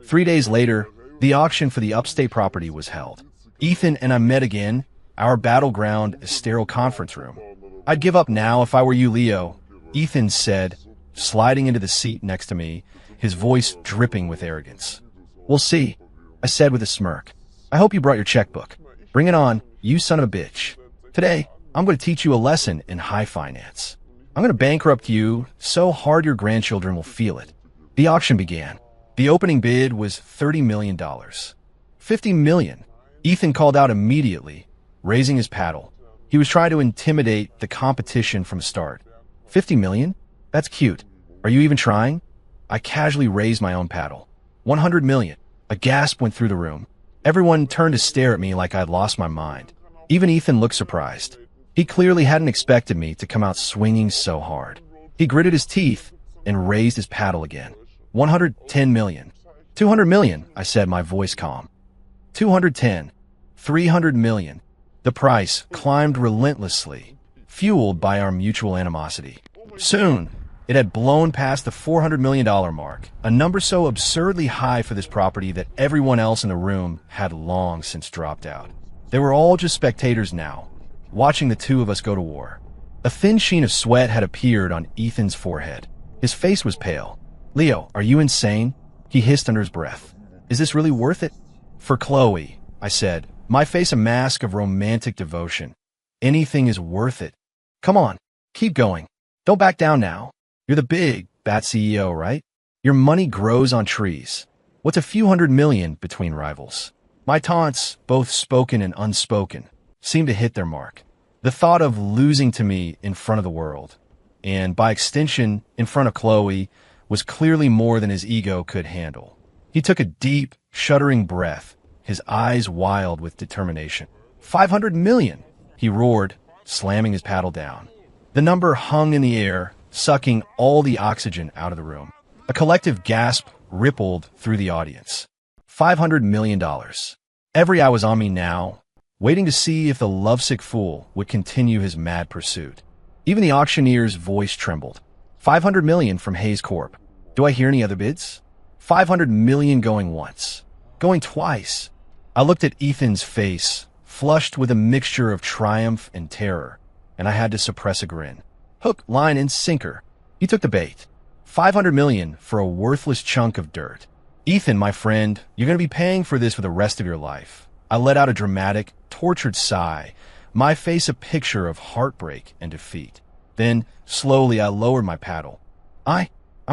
3 days later, the auction for the upstate property was held. Ethan and I met again, our battleground a sterile conference room. I'd give up now if I were you, Leo, Ethan said, sliding into the seat next to me, his voice dripping with arrogance. We'll see, I said with a smirk. I hope you brought your checkbook. Bring it on, you son of a bitch. Today, I'm going to teach you a lesson in high finance. I'm going to bankrupt you so hard your grandchildren will feel it. The auction began. The opening bid was $30 million. $50 million. Ethan called out immediately, raising his paddle. He was trying to intimidate the competition from the start. $50 million? That's cute. Are you even trying? I casually raised my own paddle. $100 million. A gasp went through the room. Everyone turned to stare at me like I'd lost my mind. Even Ethan looked surprised. He clearly hadn't expected me to come out swinging so hard. He gritted his teeth and raised his paddle again. $110 million. $200 million, I said, my voice calm. $210. $300 million. The price climbed relentlessly, fueled by our mutual animosity. Soon, it had blown past the $400 million mark, a number so absurdly high for this property that everyone else in the room had long since dropped out. They were all just spectators now, watching the two of us go to war. A thin sheen of sweat had appeared on Ethan's forehead. His face was pale. Leo, are you insane? He hissed under his breath. Is this really worth it? For Chloe, I said, my face a mask of romantic devotion. Anything is worth it. Come on, keep going. Don't back down now. You're the big, bat CEO, right? Your money grows on trees. What's a few $100 million between rivals? My taunts, both spoken and unspoken, seemed to hit their mark. The thought of losing to me in front of the world, and by extension, in front of Chloe, was clearly more than his ego could handle. He took a deep, shuddering breath, his eyes wild with determination. $500 million, he roared, slamming his paddle down. The number hung in the air, sucking all the oxygen out of the room. A collective gasp rippled through the audience. $500 million. Every eye was on me now, waiting to see if the lovesick fool would continue his mad pursuit. Even the auctioneer's voice trembled. $500 million from Hayes Corp. Do I hear any other bids? $500 million going once. Going twice. I looked at Ethan's face, flushed with a mixture of triumph and terror, and I had to suppress a grin. Hook, line, and sinker. He took the bait. $500 million for a worthless chunk of dirt. Ethan, my friend, you're going to be paying for this for the rest of your life. I let out a dramatic, tortured sigh, my face a picture of heartbreak and defeat. Then, slowly, I lowered my paddle. I'm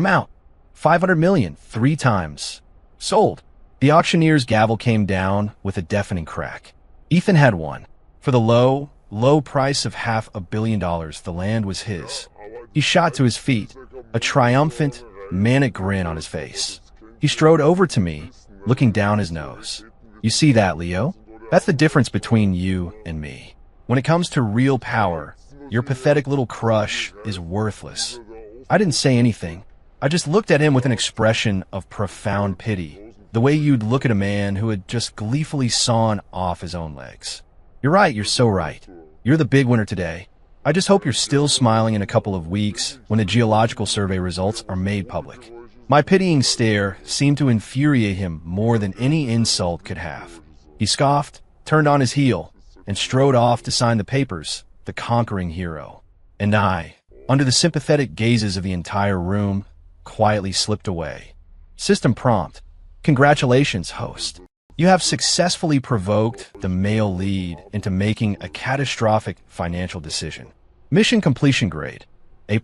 out. $500 million, 3 times. Sold. The auctioneer's gavel came down with a deafening crack. Ethan had won. For the low price of $500 million, the land was his. He shot to his feet, a triumphant, manic grin on his face. He strode over to me, looking down his nose. You see that, Leo? That's the difference between you and me. When it comes to real power, your pathetic little crush is worthless. I didn't say anything. I just looked at him with an expression of profound pity, the way you'd look at a man who had just gleefully sawn off his own legs. You're right, you're so right. You're the big winner today. I just hope you're still smiling in a couple of weeks when the geological survey results are made public. My pitying stare seemed to infuriate him more than any insult could have. He scoffed, turned on his heel, and strode off to sign the papers, the conquering hero. And I, under the sympathetic gazes of the entire room, quietly slipped away. System prompt. Congratulations, host. You have successfully provoked the male lead into making a catastrophic financial decision. Mission completion grade, A+.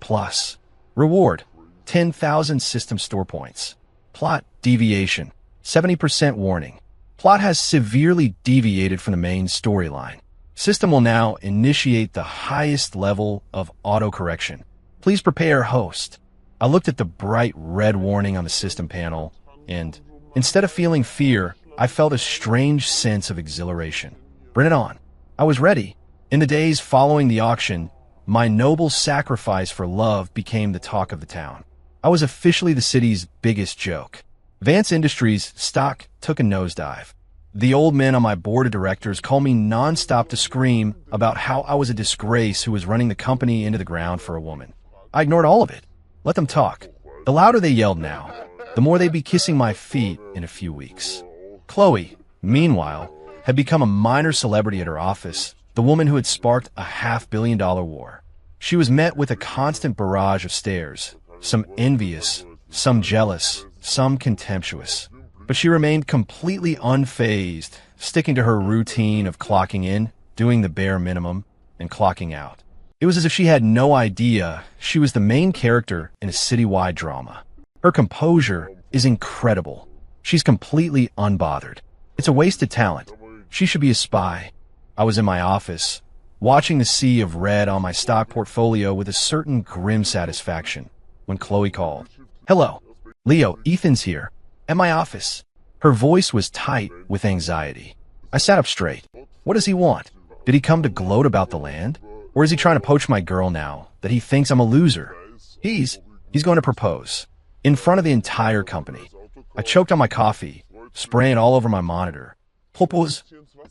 Reward, 10,000 system store points. Plot deviation, 70% warning. Plot has severely deviated from the main storyline. System will now initiate the highest level of autocorrection. Please prepare, host. I looked at the bright red warning on the system panel, and instead of feeling fear, I felt a strange sense of exhilaration. Bring it on. I was ready. In the days following the auction, my noble sacrifice for love became the talk of the town. I was officially the city's biggest joke. Vance Industries' stock took a nosedive. The old men on my board of directors called me nonstop to scream about how I was a disgrace who was running the company into the ground for a woman. I ignored all of it. Let them talk. The louder they yelled now, the more they'd be kissing my feet in a few weeks. Chloe, meanwhile, had become a minor celebrity at her office, the woman who had sparked a $500 million war. She was met with a constant barrage of stares, some envious, some jealous, some contemptuous. But she remained completely unfazed, sticking to her routine of clocking in, doing the bare minimum, and clocking out. It was as if she had no idea she was the main character in a citywide drama. Her composure is incredible. She's completely unbothered. It's a wasted talent. She should be a spy. I was in my office, watching the sea of red on my stock portfolio with a certain grim satisfaction, when Chloe called. Hello. Leo, Ethan's here. At my office. Her voice was tight with anxiety. I sat up straight. What does he want? Did he come to gloat about the land? Or is he trying to poach my girl now that he thinks I'm a loser? He's going to propose. In front of the entire company. I choked on my coffee, spraying all over my monitor. Was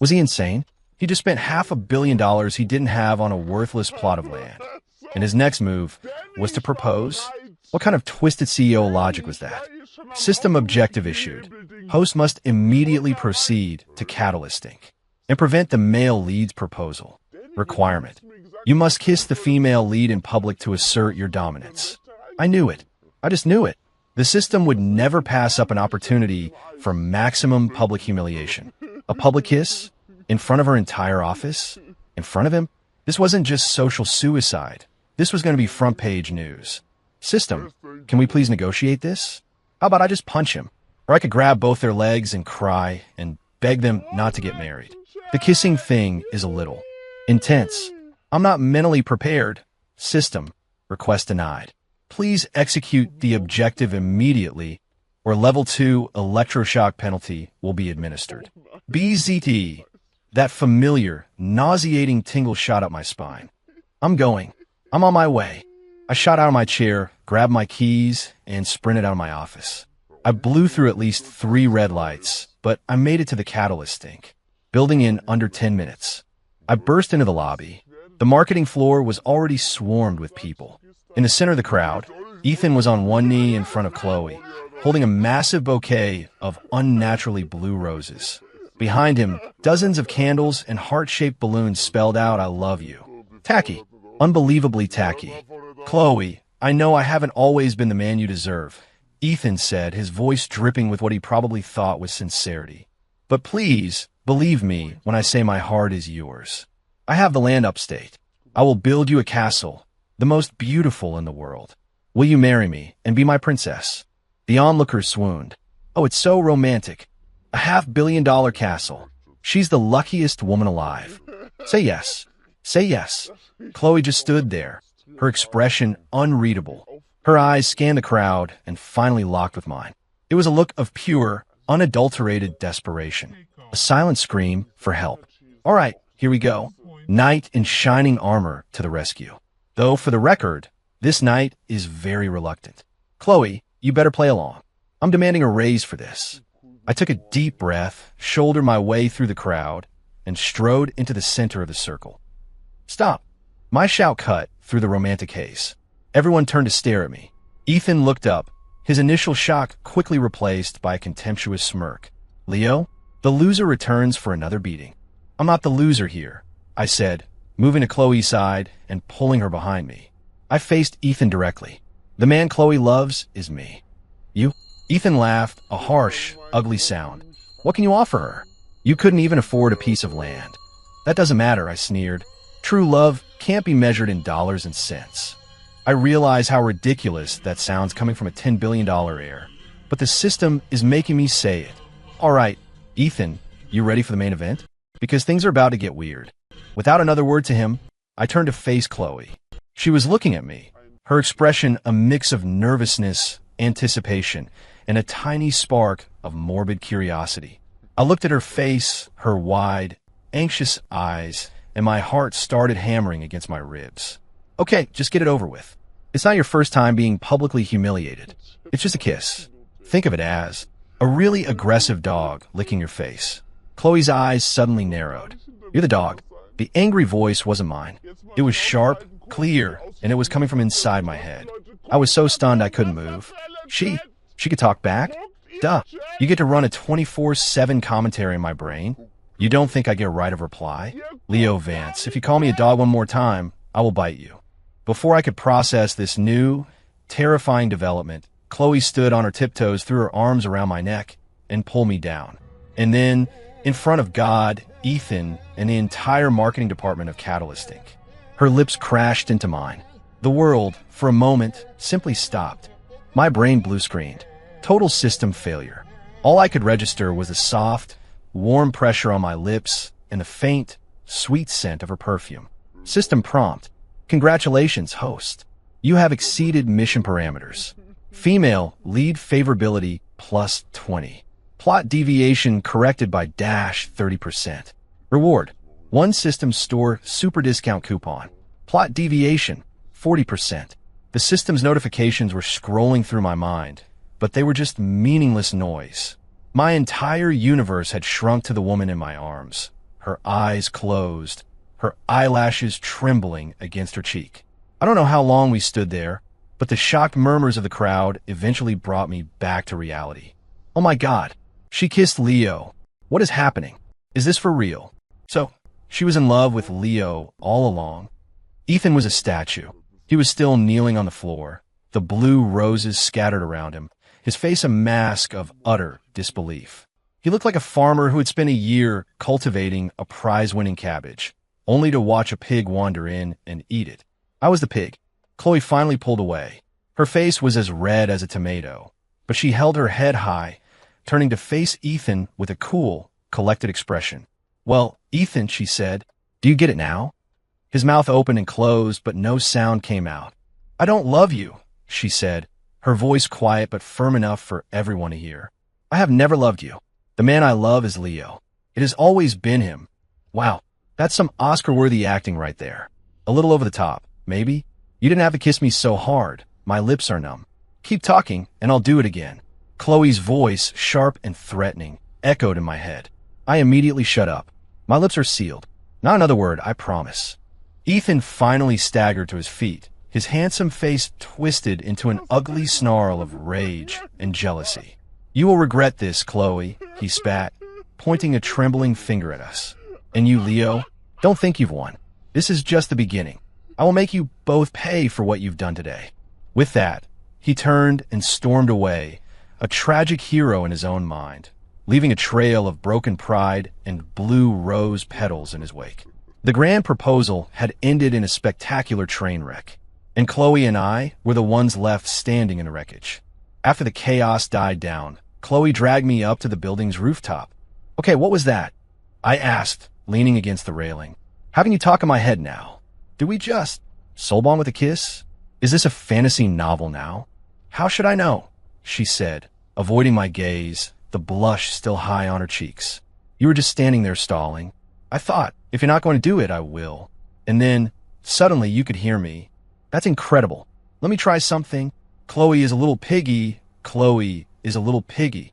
he insane? He just spent $500 million he didn't have on a worthless plot of land. And his next move was to propose? What kind of twisted CEO logic was that? System objective issued. Host must immediately proceed to Catalyst Inc. and prevent the male lead's proposal. Requirement. You must kiss the female lead in public to assert your dominance. I knew it. I just knew it. The system would never pass up an opportunity for maximum public humiliation. A public kiss? In front of her entire office? In front of him? This wasn't just social suicide. This was going to be front page news. System, can we please negotiate this? How about I just punch him? Or I could grab both their legs and cry and beg them not to get married. The kissing thing is a little intense. I'm not mentally prepared. System, request denied. Please execute the objective immediately, or level 2 electroshock penalty will be administered. BZT. That familiar, nauseating tingle shot up my spine. I'm going. I'm on my way. I shot out of my chair, grabbed my keys, and sprinted out of my office. I blew through at least 3 red lights, but I made it to the Catalyst Inc. building in under 10 minutes. I burst into the lobby. The marketing floor was already swarmed with people. In the center of the crowd, Ethan was on one knee in front of Chloe, holding a massive bouquet of unnaturally blue roses. Behind him, dozens of candles and heart-shaped balloons spelled out, "I love you." Tacky. Unbelievably tacky. Chloe, I know I haven't always been the man you deserve, Ethan said, his voice dripping with what he probably thought was sincerity. But please, believe me when I say my heart is yours. I have the land upstate. I will build you a castle, the most beautiful in the world. Will you marry me and be my princess? The onlookers swooned. Oh, it's so romantic. A $500 million castle. She's the luckiest woman alive. Say yes. Say yes. Chloe just stood there, her expression unreadable. Her eyes scanned the crowd and finally locked with mine. It was a look of pure, unadulterated desperation. A silent scream for help. All right, here we go. Knight in shining armor to the rescue. Though, for the record, this knight is very reluctant. Chloe, you better play along. I'm demanding a raise for this. I took a deep breath, shouldered my way through the crowd, and strode into the center of the circle. "Stop!" My shout cut through the romantic haze. Everyone turned to stare at me. Ethan looked up, his initial shock quickly replaced by a contemptuous smirk. "Leo, the loser returns for another beating." "I'm not the loser here," I said, moving to Chloe's side and pulling her behind me. I faced Ethan directly. "The man Chloe loves is me." "You?" Ethan laughed, a harsh, ugly sound. "What can you offer her? You couldn't even afford a piece of land." "That doesn't matter," I sneered. "True love can't be measured in dollars and cents." I realize how ridiculous that sounds coming from a $10 billion heir, but the system is making me say it. "All right, Ethan, you ready for the main event? Because things are about to get weird." Without another word to him, I turned to face Chloe. She was looking at me, her expression a mix of nervousness, anticipation, and a tiny spark of morbid curiosity. I looked at her face, her wide, anxious eyes, and my heart started hammering against my ribs. "Okay, just get it over with. It's not your first time being publicly humiliated. It's just a kiss. Think of it as a really aggressive dog licking your face." Chloe's eyes suddenly narrowed. "You're the dog." The angry voice wasn't mine. It was sharp, clear, and it was coming from inside my head. I was so stunned I couldn't move. She could talk back? Duh. You get to run a 24/7 commentary in my brain? You don't think I get a right of reply? "Leo Vance, if you call me a dog one more time, I will bite you." Before I could process this new, terrifying development, Chloe stood on her tiptoes, threw her arms around my neck, and pulled me down. And then, in front of God, Ethan, and the entire marketing department of Catalyst Inc., her lips crashed into mine. The world, for a moment, simply stopped. My brain blue-screened. Total system failure. All I could register was the soft, warm pressure on my lips and the faint, sweet scent of her perfume. System prompt: "Congratulations, host. You have exceeded mission parameters. Female lead favorability plus 20. Plot deviation corrected by -30%. Reward: 1 system store super discount coupon. Plot deviation 40%. The system's notifications were scrolling through my mind, but they were just meaningless noise. My entire universe had shrunk to the woman in my arms, her eyes closed, her eyelashes trembling against her cheek. I don't know how long we stood there, but the shocked murmurs of the crowd eventually brought me back to reality. "Oh my God, she kissed Leo. What is happening? Is this for real?" So, she was in love with Leo all along. Ethan was a statue. He was still kneeling on the floor, the blue roses scattered around him, his face a mask of utter disbelief. He looked like a farmer who had spent a year cultivating a prize-winning cabbage, only to watch a pig wander in and eat it. I was the pig. Chloe finally pulled away. Her face was as red as a tomato, but she held her head high, turning to face Ethan with a cool, collected expression. "Well, Ethan," she said, "do you get it now?" His mouth opened and closed, but no sound came out. "I don't love you," she said, her voice quiet but firm enough for everyone to hear. "I have never loved you. The man I love is Leo. It has always been him." Wow, that's some Oscar-worthy acting right there. A little over the top, maybe? "You didn't have to kiss me so hard. My lips are numb." "Keep talking, and I'll do it again." Chloe's voice, sharp and threatening, echoed in my head. I immediately shut up. "My lips are sealed. Not another word, I promise." Ethan finally staggered to his feet, his handsome face twisted into an ugly snarl of rage and jealousy. "You will regret this, Chloe," he spat, pointing a trembling finger at us. "And you, Leo, don't think you've won. This is just the beginning. I will make you both pay for what you've done today." With that, he turned and stormed away, a tragic hero in his own mind, leaving a trail of broken pride and blue rose petals in his wake. The grand proposal had ended in a spectacular train wreck, and Chloe and I were the ones left standing in the wreckage. After the chaos died down, Chloe dragged me up to the building's rooftop. "Okay, what was that?" I asked, leaning against the railing. "Having you talk in my head now. Did we just soul bond with a kiss? Is this a fantasy novel now?" "How should I know?" she said, avoiding my gaze, the blush still high on her cheeks. "You were just standing there stalling. I thought, if you're not going to do it, I will." And then, suddenly you could hear me. "That's incredible. Let me try something. Chloe is a little piggy. Chloe is a little piggy."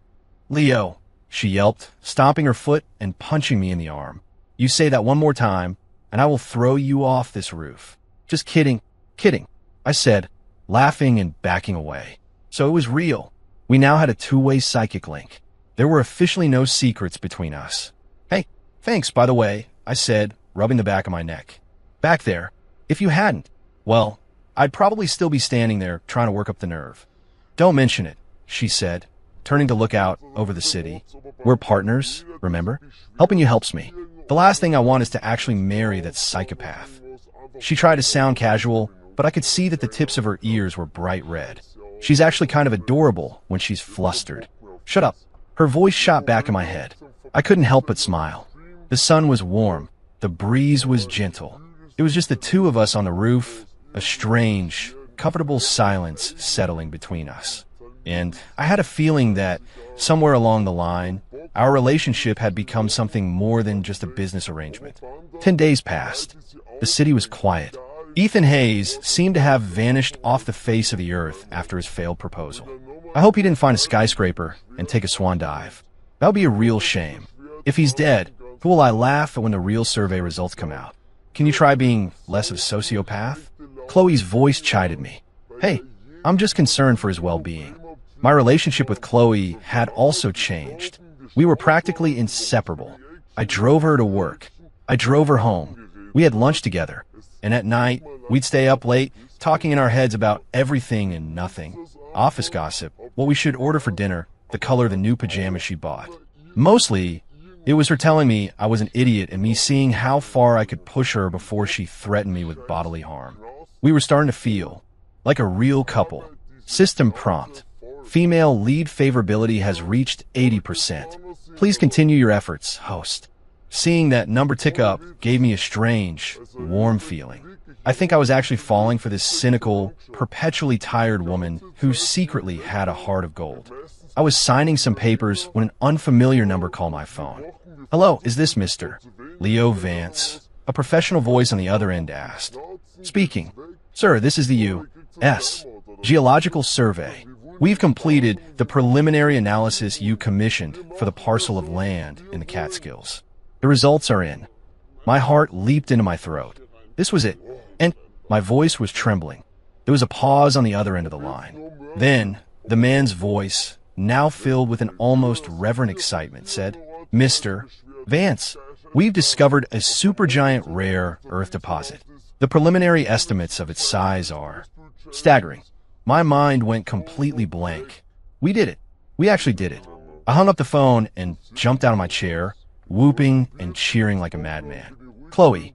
"Leo," she yelped, stomping her foot and punching me in the arm. You say that one more time, and I will throw you off this roof. Just kidding, kidding, I said, laughing and backing away. So it was real. We now had a two-way psychic link. There were officially no secrets between us. Hey, thanks, by the way, I said, rubbing the back of my neck. Back there. If you hadn't, well, I'd probably still be standing there trying to work up the nerve. Don't mention it, she said, turning to look out over the city. We're partners, remember? Helping you helps me. The last thing I want is to actually marry that psychopath. She tried to sound casual, but I could see that the tips of her ears were bright red. She's actually kind of adorable when she's flustered. Shut up. Her voice shot back in my head. I couldn't help but smile. The sun was warm. The breeze was gentle. It was just the two of us on the roof, a strange, comfortable silence settling between us. And I had a feeling that somewhere along the line, our relationship had become something more than just a business arrangement. 10 days passed. The city was quiet. Ethan Hayes seemed to have vanished off the face of the earth after his failed proposal. I hope he didn't find a skyscraper and take a swan dive. That would be a real shame. If he's dead, who will I laugh at when the real survey results come out? Can you try being less of a sociopath? Chloe's voice chided me. Hey, I'm just concerned for his well-being. My relationship with Chloe had also changed. We were practically inseparable. I drove her to work. I drove her home. We had lunch together. And at night, we'd stay up late, talking in our heads about everything and nothing. Office gossip, what we should order for dinner, the color of the new pajamas she bought. Mostly, it was her telling me I was an idiot and me seeing how far I could push her before she threatened me with bodily harm. We were starting to feel like a real couple. System prompt. Female lead favorability has reached 80%. Please continue your efforts, host. Seeing that number tick up gave me a strange, warm feeling. I think I was actually falling for this cynical, perpetually tired woman who secretly had a heart of gold. I was signing some papers when an unfamiliar number called my phone. Hello, is this Mr. Leo Vance? A professional voice on the other end asked. Speaking. Sir, this is the U.S. Geological Survey. We've completed the preliminary analysis you commissioned for the parcel of land in the Catskills. The results are in. My heart leaped into my throat. This was it. And my voice was trembling. There was a pause on the other end of the line. Then, the man's voice, now filled with an almost reverent excitement, said, Mr. Vance, we've discovered a supergiant rare earth deposit. The preliminary estimates of its size are staggering. My mind went completely blank. We did it. We actually did it. I hung up the phone and jumped out of my chair, whooping and cheering like a madman. Chloe,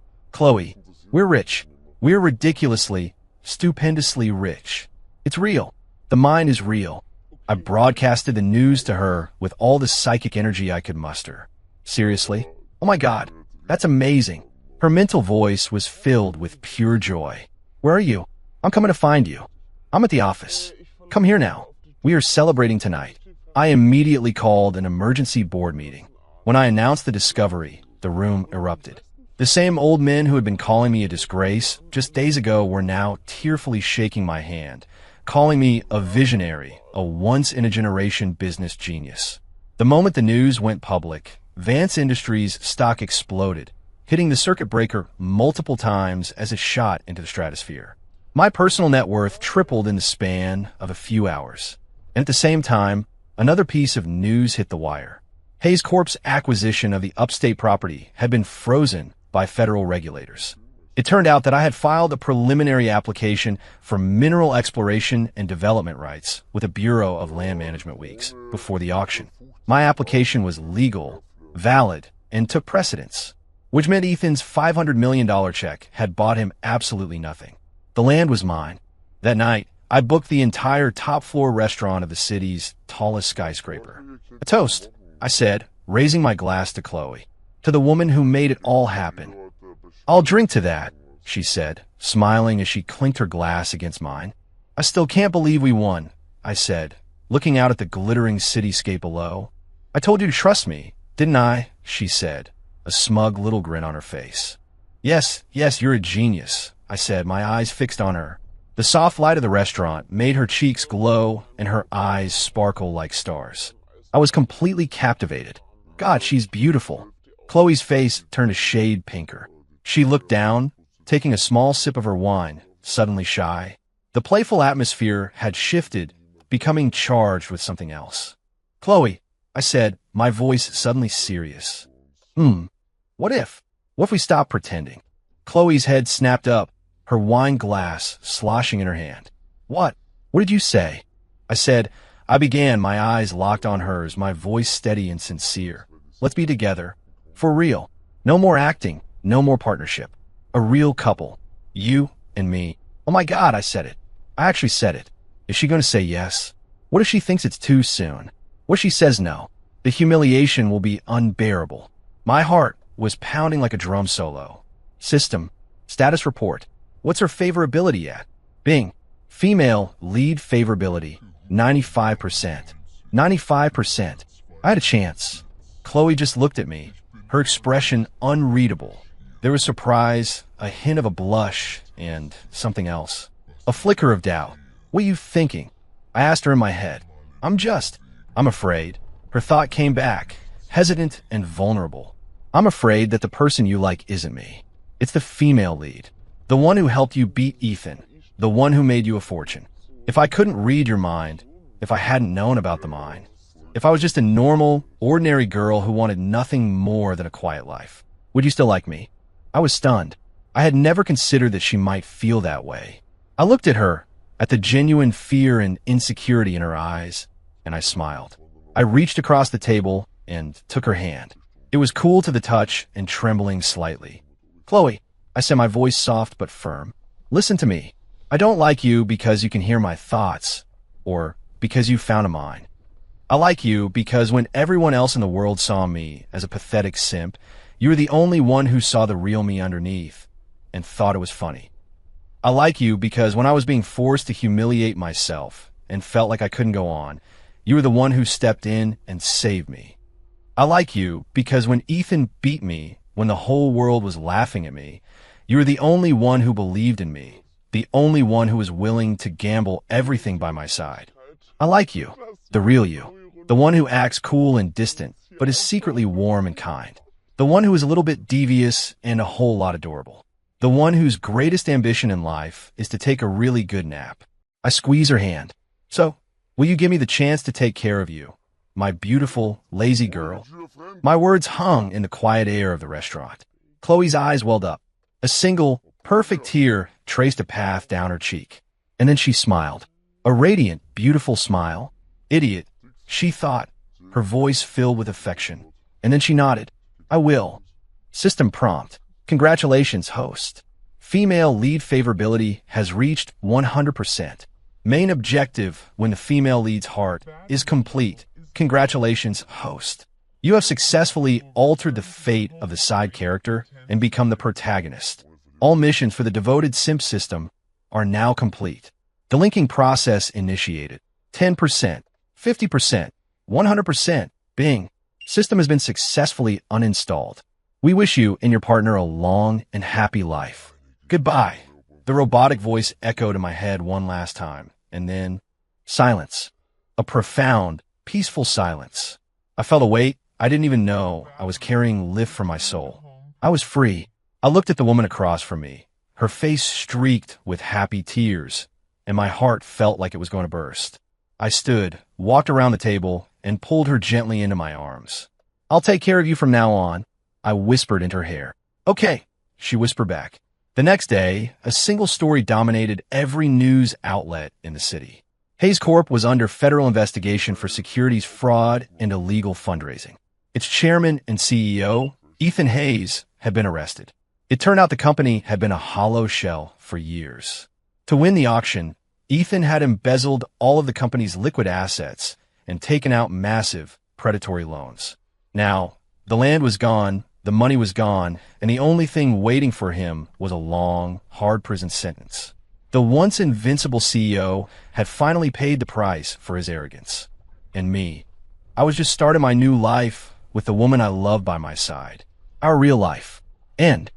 we're rich. We're ridiculously, stupendously rich. It's real. The mind is real. I broadcasted the news to her with all the psychic energy I could muster. Seriously? Oh my God, that's amazing. Her mental voice was filled with pure joy. Where are you? I'm coming to find you. I'm at the office. Come here now. We are celebrating tonight. I immediately called an emergency board meeting. When I announced the discovery, the room erupted. The same old men who had been calling me a disgrace just days ago were now tearfully shaking my hand, calling me a visionary, a once-in-a-generation business genius. The moment the news went public, Vance Industries' stock exploded, hitting the circuit breaker multiple times as it shot into the stratosphere. My personal net worth tripled in the span of a few hours. And at the same time, another piece of news hit the wire. Hayes Corp's acquisition of the upstate property had been frozen by federal regulators. It turned out that I had filed a preliminary application for mineral exploration and development rights with the Bureau of Land Management weeks before the auction. My application was legal, valid, and took precedence, which meant Ethan's $500 million check had bought him absolutely nothing. The land was mine. That night, I booked the entire top-floor restaurant of the city's tallest skyscraper. A toast, I said, raising my glass to Chloe, to the woman who made it all happen. I'll drink to that, she said, smiling as she clinked her glass against mine. I still can't believe we won, I said, looking out at the glittering cityscape below. I told you to trust me, didn't I? She said, a smug little grin on her face. Yes, you're a genius, I said, my eyes fixed on her. The soft light of the restaurant made her cheeks glow and her eyes sparkle like stars. I was completely captivated. God, she's beautiful. Chloe's face turned a shade pinker. She looked down, taking a small sip of her wine, suddenly shy. The playful atmosphere had shifted, becoming charged with something else. "Chloe," I said, my voice suddenly serious. What if? What if we stop pretending?" Chloe's head snapped up, her wine glass sloshing in her hand. What? What did you say?" I said. I began, my eyes locked on hers, my voice steady and sincere. "Let's be together. For real. No more acting, no more partnership. A real couple. You and me." "Oh my God," I said it. I actually said it. Is she going to say yes? What if she thinks it's too soon? What if she says no? The humiliation will be unbearable. My heart was pounding like a drum solo. System. Status report. What's her favorability at? Bing. Female lead favorability. 95%. 95%. I had a chance. Chloe just looked at me, her expression unreadable. There was surprise, a hint of a blush, and something else. A flicker of doubt. "What are you thinking?" I asked her in my head. I'm afraid." Her thought came back, hesitant and vulnerable. "I'm afraid that the person you like isn't me. It's the female lead. The one who helped you beat Ethan. The one who made you a fortune. If I couldn't read your mind, if I hadn't known about the mine, if I was just a normal, ordinary girl who wanted nothing more than a quiet life, would you still like me?" I was stunned. I had never considered that she might feel that way. I looked at her, at the genuine fear and insecurity in her eyes, and I smiled. I reached across the table and took her hand. It was cool to the touch and trembling slightly. "Chloe," I said, my voice soft but firm, "listen to me. I don't like you because you can hear my thoughts, or because you found a mine. I like you because when everyone else in the world saw me as a pathetic simp, you were the only one who saw the real me underneath and thought it was funny. I like you because when I was being forced to humiliate myself and felt like I couldn't go on, you were the one who stepped in and saved me. I like you because when Ethan beat me, when the whole world was laughing at me, you were the only one who believed in me, the only one who was willing to gamble everything by my side. I like you, the real you, the one who acts cool and distant, but is secretly warm and kind, the one who is a little bit devious and a whole lot adorable, the one whose greatest ambition in life is to take a really good nap." I squeeze her hand. "So, will you give me the chance to take care of you, my beautiful, lazy girl?" My words hung in the quiet air of the restaurant. Chloe's eyes welled up. A single, perfect tear traced a path down her cheek. And then she smiled. A radiant, beautiful smile. "Idiot," she thought, her voice filled with affection. And then she nodded. "I will." System prompt. "Congratulations, host. Female lead favorability has reached 100%. Main objective when the female lead's heart is complete. Congratulations, host. You have successfully altered the fate of the side character and become the protagonist. All missions for the devoted simp system are now complete. The linking process initiated. 10%, 50%, 100%. Bing. System has been successfully uninstalled. We wish you and your partner a long and happy life. Goodbye." The robotic voice echoed in my head one last time, and then silence. A profound, peaceful silence. I felt a weight I didn't even know I was carrying lift from my soul. I was free. I looked at the woman across from me, her face streaked with happy tears, and my heart felt like it was going to burst. I stood, walked around the table, and pulled her gently into my arms. "I'll take care of you from now on," I whispered into her hair. "Okay," she whispered back. The next day, a single story dominated every news outlet in the city. Hayes Corp was under federal investigation for securities fraud and illegal fundraising. Its chairman and CEO, Ethan Hayes, had been arrested. It turned out the company had been a hollow shell for years. To win the auction, Ethan had embezzled all of the company's liquid assets and taken out massive predatory loans. Now, the land was gone, the money was gone, and the only thing waiting for him was a long, hard prison sentence. The once invincible CEO had finally paid the price for his arrogance. And me, I was just starting my new life with the woman I loved by my side. Our real life. End.